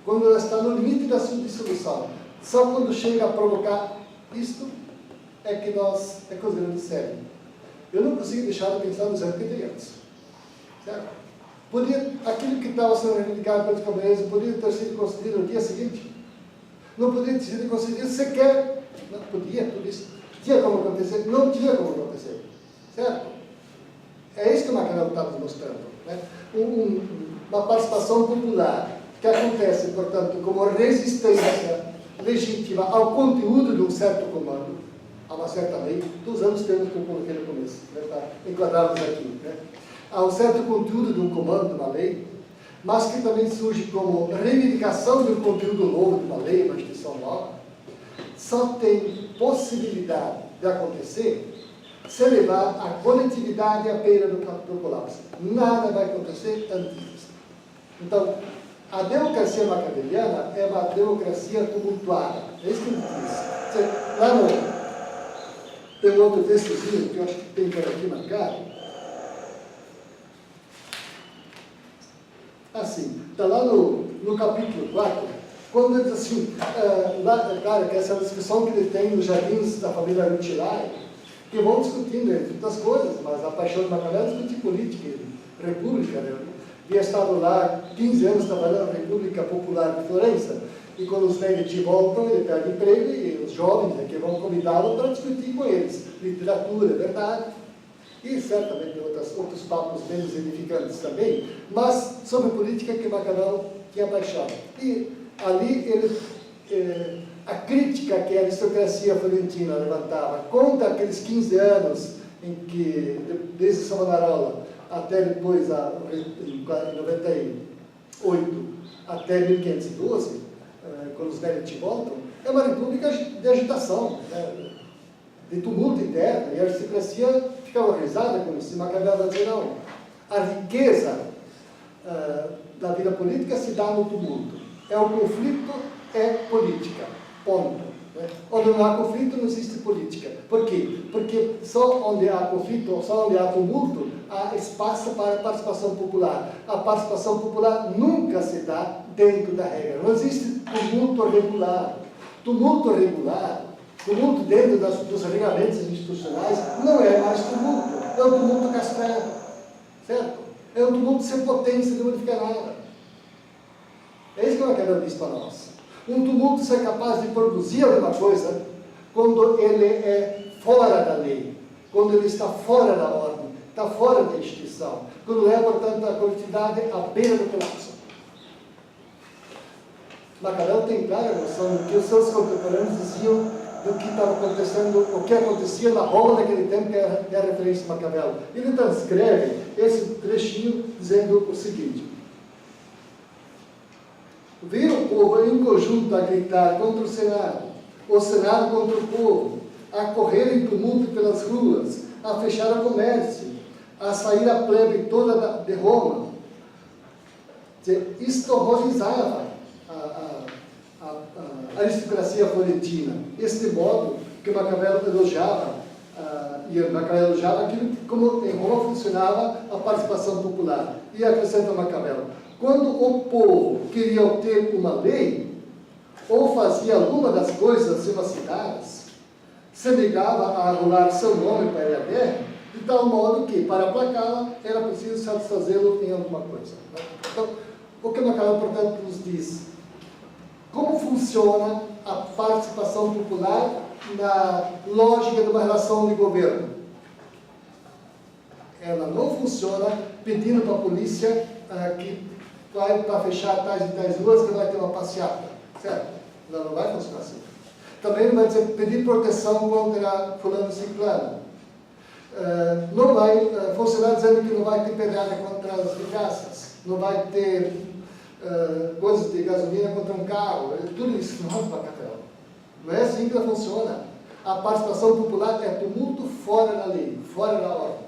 quando ela está no limite da sua dissolução, só quando chega a provocar isto é que os grandes servem. Eu não consigo deixar de pensar nos anos que tem antes, certo? Aquilo que estava sendo reivindicado pelos camponeses podia ter sido concedido no dia seguinte. Não poderia ter sido concedido sequer. Não podia, tudo isso. Tinha como acontecer? Não tinha como acontecer. Certo? É isso que o Maquiavel está nos mostrando. Né? Uma participação popular que acontece, portanto, como resistência legítima ao conteúdo de um certo comando, a uma certa lei. Estou usando os termos que eu coloquei no começo, né, para enquadrá-los aqui. Né? A um certo conteúdo de um comando, de uma lei, mas que também surge como reivindicação de um conteúdo novo, de uma lei, uma instituição nova, só tem possibilidade de acontecer se levar a coletividade à beira do colapso. Nada vai acontecer antes disso. Então, a democracia maquiaveliana é uma democracia tumultuada. É isso que ele diz. Lá tem um outro textozinho que eu acho que tem por aqui marcado. Assim, está lá no capítulo 4, quando ele diz assim, claro, que essa é a discussão que ele tem nos jardins da família Rutilai, que vão discutindo entre outras coisas, mas a paixão de Maquiavel é discutir política e república. Né? Havia estado lá 15 anos trabalhando na República Popular de Florença, e quando os Medici voltam, ele perde emprego e os jovens aqui vão convidá-lo para discutir com eles literatura, verdade, e certamente outros papos menos edificantes também, mas sobre política que Maquiavel tinha paixão. E ali a crítica que a aristocracia florentina levantava contra aqueles 15 anos em que, desde Savonarola até depois, em 98, até 1512, quando os Medici voltam, é uma república de agitação, né? De tumulto interno, e a aristocracia ficava horrorizada com isso. Maquiavel vai dizer, não, a riqueza da vida política se dá no tumulto. O conflito é política, ponto. Né? Onde não há conflito, não existe política. Por quê? Porque só onde há conflito, só onde há tumulto, há espaço para a participação popular. A participação popular nunca se dá dentro da regra. Não existe tumulto regular. Tumulto regular, tumulto dentro dos regulamentos institucionais, não é mais tumulto. É um tumulto castrado. Certo? É um tumulto sem potência de modificar nada. É isso que o Maquiavel diz para nós. Um tumulto ser capaz de produzir alguma coisa quando ele é fora da lei, quando ele está fora da ordem, está fora da instituição, quando leva, portanto, a coletividade à beira do colapso. Maquiavel tem clara noção do que os seus contemporâneos diziam do que estava acontecendo, o que acontecia na Roma naquele tempo, que é a referência de Maquiavel. Ele transcreve esse trechinho dizendo o seguinte: ver o povo em conjunto a gritar contra o Senado contra o povo, a correr em tumulto pelas ruas, a fechar o comércio, a sair a plebe toda de Roma. Isto horrorizava a aristocracia florentina. Este modo que Maquiavel elogiava, e Maquiavel elogiava aquilo como em Roma funcionava a participação popular. E acrescenta Maquiavel: quando o povo queria obter uma lei, ou fazia alguma das coisas imacitadas, se negava a arrolar seu nome para ir à guerra, de tal modo que, para aplacá-la, era preciso satisfazê-lo em alguma coisa. Então, o que Maquiavel, portanto, nos diz? Como funciona a participação popular na lógica de uma relação de governo? Ela não funciona pedindo para a polícia que vai para fechar tais e tais ruas, que vai ter uma passeata, certo? Ela não vai funcionar assim. Também não vai dizer pedir proteção contra fulano e ciclano. Não vai funcionar dizendo que não vai ter pedrada contra as ricaças, não vai ter coisas de gasolina contra um carro, tudo isso não é Maquiavel. Não é assim que ela funciona. A participação popular é tumulto fora da lei, fora da ordem.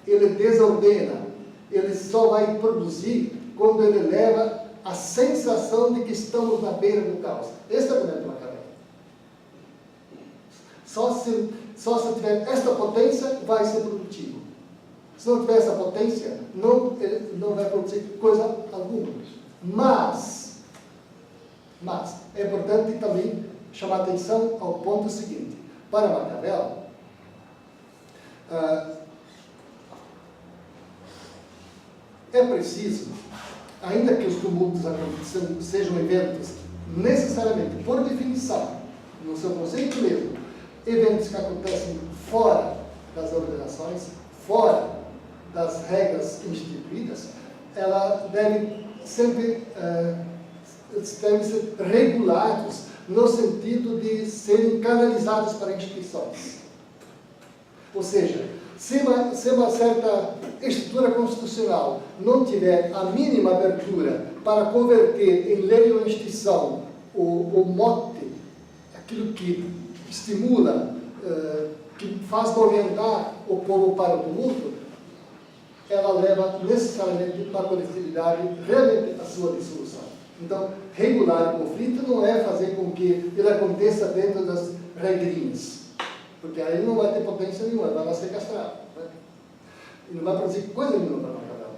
Ele desordena. Ele só vai produzir quando ele leva a sensação de que estamos na beira do caos. Esse é o argumento do Maquiavel. Só se tiver esta potência, vai ser produtivo. Se não tiver essa potência, não vai produzir coisa alguma. Mas é importante também chamar atenção ao ponto seguinte. Para Maquiavel, é preciso, ainda que os tumultos sejam eventos necessariamente, por definição, no seu conceito mesmo, eventos que acontecem fora das ordenações, fora das regras instituídas, ela deve sempre devem ser regulados no sentido de serem canalizados para instituições. Ou seja, se uma certa estrutura constitucional não tiver a mínima abertura para converter em lei ou instituição o mote, aquilo que estimula, que faz orientar o povo para o tumulto, ela leva necessariamente para a coletividade realmente a sua dissolução. Então, regular o conflito não é fazer com que ele aconteça dentro das regrinhas, porque aí ele não vai ter potência nenhuma, vai ser castrado, né? E não vai produzir coisa nenhuma para Maquiavel.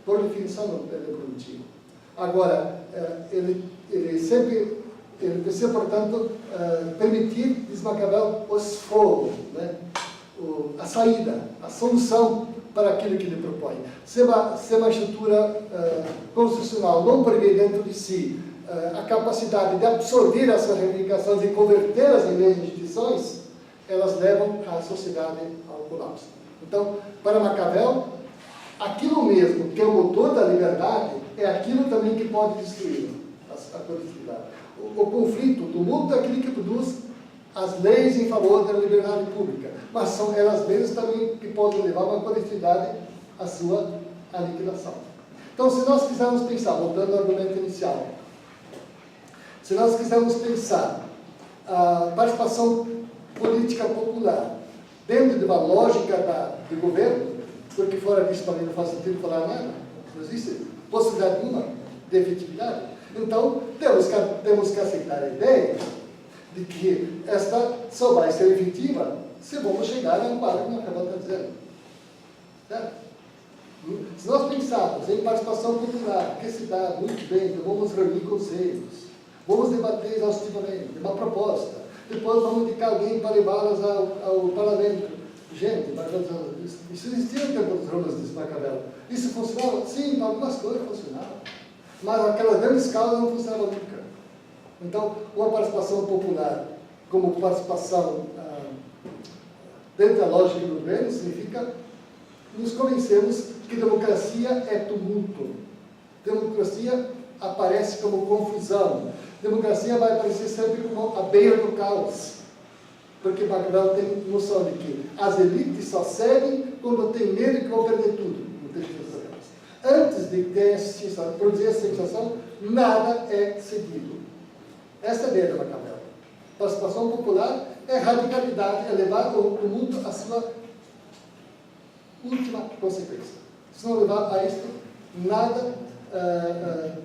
Por definição, não é produtivo. Agora, ele precisa, portanto, permitir, diz Maquiavel, o esforço, né? A saída, a solução para aquilo que ele propõe. Se uma estrutura constitucional não prevê dentro de si a capacidade de absorver essas reivindicações e convertê-las em leis e instituições, elas levam a sociedade ao colapso. Então, para Maquiavel, aquilo mesmo que é o motor da liberdade é aquilo também que pode destruir a coletividade. O conflito, o tumulto é aquilo que produz as leis em favor da liberdade pública, mas são elas mesmas também que podem levar uma coletividade à sua aniquilação. Então, se nós quisermos pensar, voltando ao argumento inicial, se nós quisermos pensar a participação política popular dentro de uma lógica de governo, porque fora disso também não faz sentido falar nada, não existe possibilidade nenhuma de efetividade. Então, temos que aceitar a ideia de que esta só vai ser efetiva se vamos chegar a um quadro, como a Cabal está dizendo. Certo? Se nós pensarmos em participação popular, que se dá muito bem, então vamos reunir conselhos, vamos debater exaustivamente uma proposta, depois vamos indicar alguém para levá-las ao parlamento. Gente, isso existia no tempo dos romanos, disse Maquiavel. Isso funcionava? Sim, para algumas coisas funcionava. Mas aquelas grandes causas não funcionavam nunca. Então, uma participação popular como participação dentro da lógica do governo significa nos convencermos que democracia é tumulto. Democracia aparece como confusão. Democracia vai aparecer sempre como a beira do caos. Porque Maquiavel tem noção de que as elites só seguem quando tem medo que vão perder tudo. Antes de produzir essa sensação, nada é seguido. Essa é a ideia de Maquiavel. Participação popular é radicalidade, é levar o mundo à sua última consequência. Se não levar a isto, nada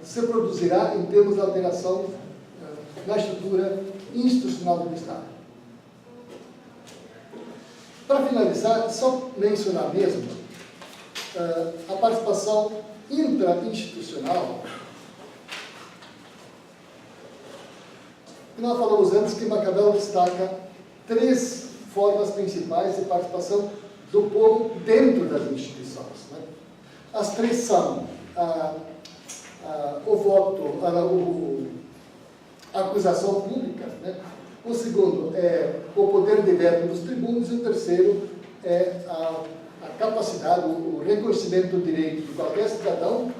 se produzirá em termos de alteração na estrutura institucional do Estado. Para finalizar, só mencionar mesmo a participação intra-institucional. Nós falamos antes que Maquiavel destaca 3 formas principais de participação do povo dentro das instituições. Né? As 3 são o voto, a acusação pública, né? O segundo é o poder de veto dos tribunos, e o terceiro é a capacidade, o reconhecimento do direito de qualquer cidadão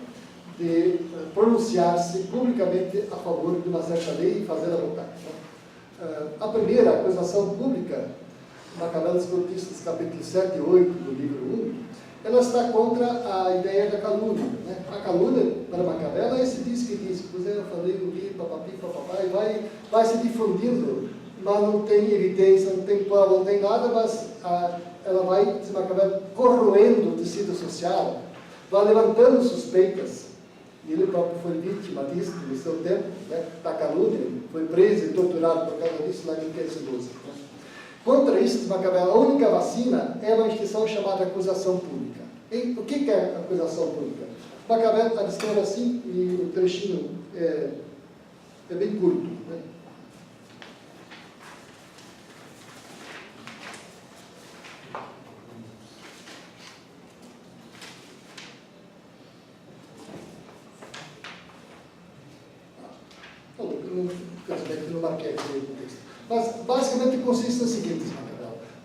de pronunciar-se publicamente a favor de uma certa lei e fazê-la votar. A primeira, a acusação pública, Maquiavel dos Cortistas, capítulo 7 e 8 do livro 1, ela está contra a ideia da calúnia. Né? A calúnia, para Maquiavel, é esse diz que diz, pois eu falei no livro, papapi, papapá, e vai se difundindo, mas não tem evidência, não tem prova, não tem nada, mas ela vai, diz Maquiavel, corroendo o tecido social, vai levantando suspeitas. E ele próprio foi vítima disso no seu tempo, né, da calúnia, foi preso e torturado por causa disso lá em 1512. Né? Contra isso, diz Maquiavel, a única vacina é uma instituição chamada acusação pública. E o que é acusação pública? Maquiavel descreve assim, e o trechinho é bem curto. Né? Não marquei aqui o texto. Mas, basicamente, consiste no seguinte,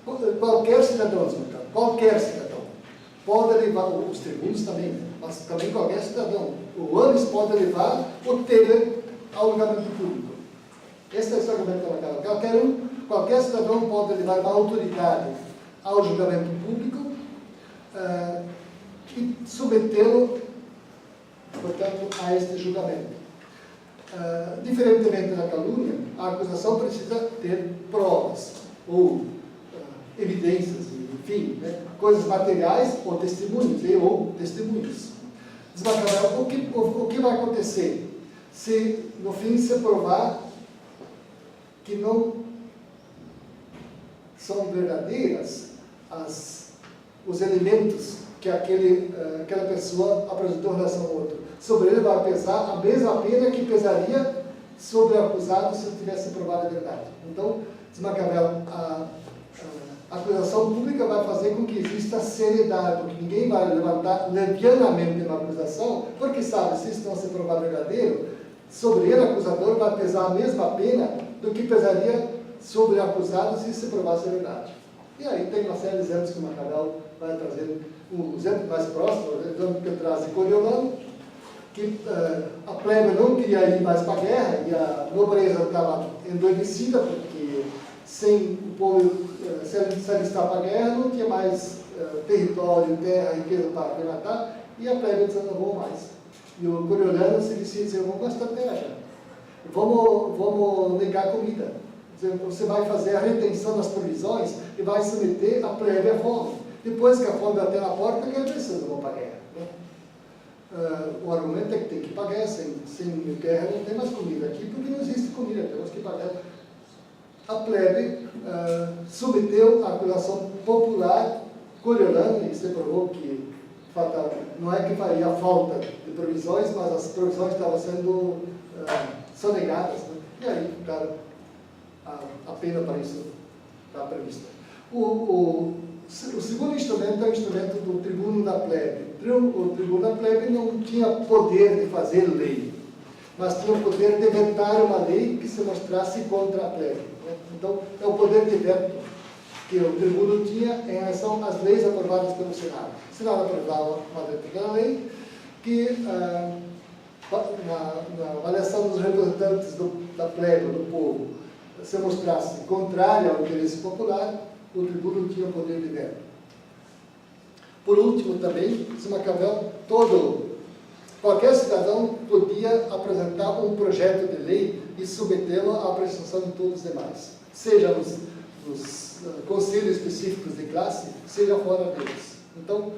Maquiavel. Qualquer cidadão pode levar, os tribunos também, mas também qualquer cidadão, o ANES pode levar o Temer ao julgamento público. Esse é o argumento da Maquiavel. Qualquer cidadão pode levar uma autoridade ao julgamento público e submetê-lo, portanto, a este julgamento. Diferentemente da calúnia, a acusação precisa ter provas ou evidências, enfim, né, coisas materiais ou testemunhos. Diz Maquiavel, o que vai acontecer se no fim se provar que não são verdadeiras os elementos que aquela pessoa apresentou em relação ao outro? Sobre ele vai pesar a mesma pena que pesaria sobre o acusado se ele tivesse provado a verdade. Então, diz Maquiavel, a acusação pública vai fazer com que exista seriedade, porque ninguém vai levantar levianamente uma acusação, porque sabe, se isso não se provar verdadeiro, sobre ele, o acusador, vai pesar a mesma pena do que pesaria sobre o acusado se se provasse a verdade. E aí tem uma série de exemplos que o Maquiavel vai trazer. Um exemplo mais próximo, o exemplo que traz de Coriolano, que a plebe não queria ir mais para a guerra e a nobreza estava endoidecida, porque sem o povo se alistar para a guerra não tinha mais território, terra, riqueza para arrematar, e a plebe disse, não vou mais. E o Coriolano se decide dizer, vamos gastar terra já, vamos negar comida. Você vai fazer a retenção das provisões e vai submeter a plebe à fome. Depois que a fome bater na porta, que é preciso, vão para a guerra. Né? o argumento é que tem que pagar, sem guerra não tem mais comida aqui, porque não existe comida, temos que pagar. A plebe submeteu a acusação popular coriolana, e se provou que não é que faria falta de provisões, mas as provisões estavam sendo sonegadas, né? E aí, claro, a pena para isso está prevista. O segundo instrumento é o instrumento do tribuno da plebe. O tribuno da plebe não tinha poder de fazer lei, mas tinha o poder de vetar uma lei que se mostrasse contra a plebe, né? Então, é o poder de veto que o tribuno tinha em relação às leis aprovadas pelo Senado. O Senado aprovava uma determinada lei que, na avaliação dos representantes da plebe, do povo, se mostrasse contrária ao interesse popular, o tribuno tinha o poder de veto. Por último, também, se Maquiavel, qualquer cidadão podia apresentar um projeto de lei e submetê-lo à apreciação de todos os demais, seja nos conselhos específicos de classe, seja fora deles. Então,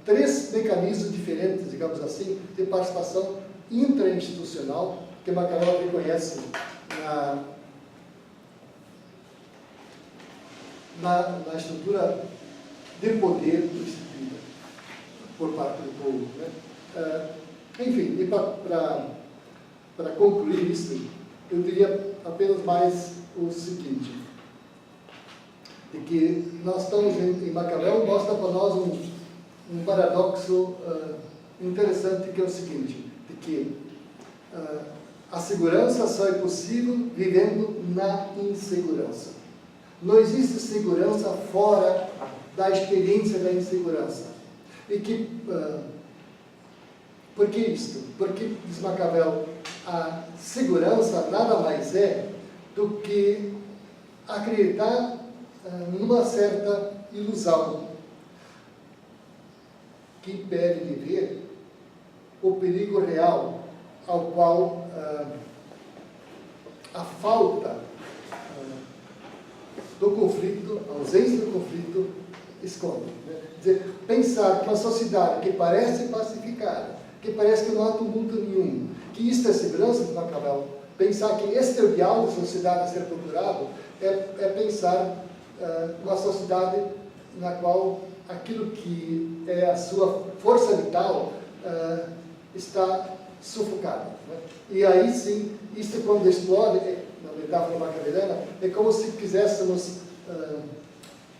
3 mecanismos diferentes, digamos assim, de participação intrainstitucional que Maquiavel reconhece na estrutura de poder instituída por parte do povo, né? Enfim, e para concluir isso, eu diria apenas mais o seguinte, de que nós estamos em Maquiavel, mostra para nós um paradoxo interessante, que é o seguinte, de que a segurança só é possível vivendo na insegurança. Não existe segurança fora da experiência da insegurança. E que, por que isto? Porque, diz Maquiavel, a segurança nada mais é do que acreditar numa certa ilusão que impede de ver o perigo real ao qual a falta do conflito, a ausência do conflito, esconde. Né? Quer dizer, pensar que uma sociedade que parece pacificada, que parece que não há tumulto nenhum, que isto é segurança de Maquiavel, pensar que este é o ideal da sociedade a ser procurado, é pensar uma sociedade na qual aquilo que é a sua força vital está sufocado, né? E aí sim, isso quando explode, na metáfora maquiaveliana, é como se quiséssemos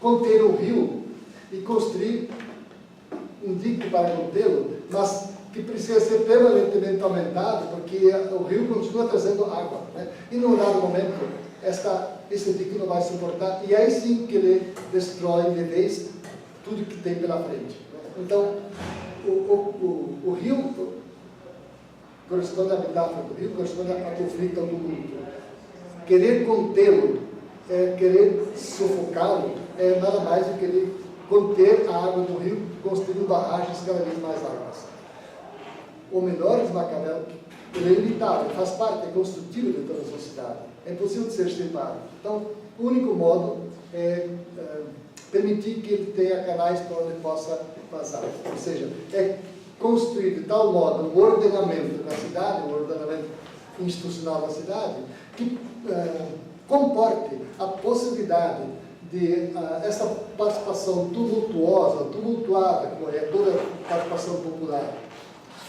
conter um rio e construir um dique para contê-lo, mas que precisa ser permanentemente aumentado, porque o rio continua trazendo água, né? E num dado momento, esse dique não vai suportar, e aí sim que ele destrói de vez tudo que tem pela frente, né? Então, o rio corresponde à metáfora do rio, corresponde ao conflito, ao tumulto. Querer contê-lo, querer sufocá-lo, é nada mais do que querer conter a água do rio, construindo barragens cada vez mais largas. O menor de Maquiavel, ele é ilimitado, faz parte, é construtivo de toda a sociedade, é impossível de ser extirpado. Então, o único modo é permitir que ele tenha canais para onde possa passar, ou seja, é construir de tal modo o ordenamento da cidade, o ordenamento institucional da cidade, que comporte a possibilidade de essa participação tumultuosa, tumultuada, como é toda participação popular,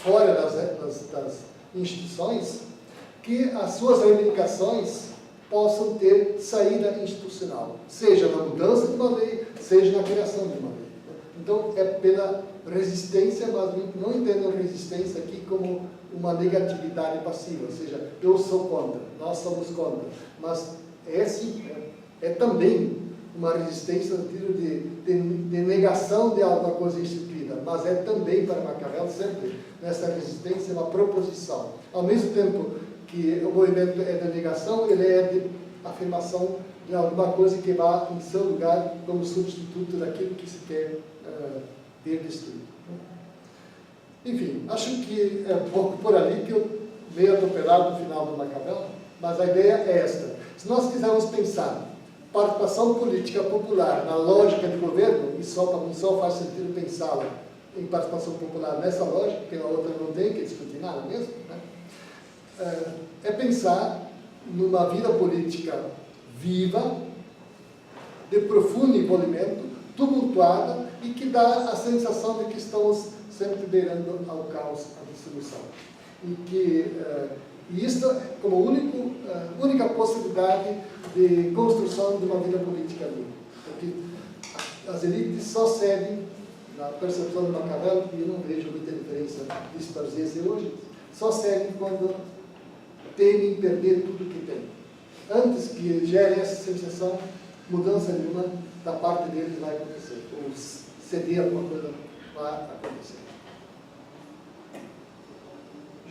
fora das instituições, que as suas reivindicações possam ter saída institucional, seja na mudança de uma lei, seja na criação de uma lei. Então, é pela resistência, mas não entendam resistência aqui como uma negatividade passiva, ou seja, eu sou contra, nós somos contra, mas é também uma resistência no sentido de negação de alguma coisa instituída, mas é também, para Maquiavel, sempre nessa resistência, uma proposição. Ao mesmo tempo que o movimento é de negação, ele é de afirmação de alguma coisa que vá em seu lugar como substituto daquilo que se quer ter destruído. Enfim, acho que é um pouco por ali que eu meio atropelado no final do Maquiavel, mas a ideia é esta. Se nós quisermos pensar participação política popular na lógica de governo, e só faz sentido pensá-la em participação popular nessa lógica, porque na outra não tem que discutir nada mesmo, né? É pensar numa vida política viva, de profundo envolvimento, tumultuada e que dá a sensação de que estamos sempre beirando ao caos, à dissolução. E isto é como única possibilidade de construção de uma vida política viva. Porque as elites só seguem, na percepção de Maquiavel, e eu não vejo muita diferença disso para os dias de hoje, só seguem quando temem perder tudo que têm. Antes que gere essa sensação, mudança nenhuma da parte deles vai acontecer, ou ceder alguma coisa vai acontecer.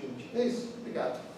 Gente, é isso. Obrigado.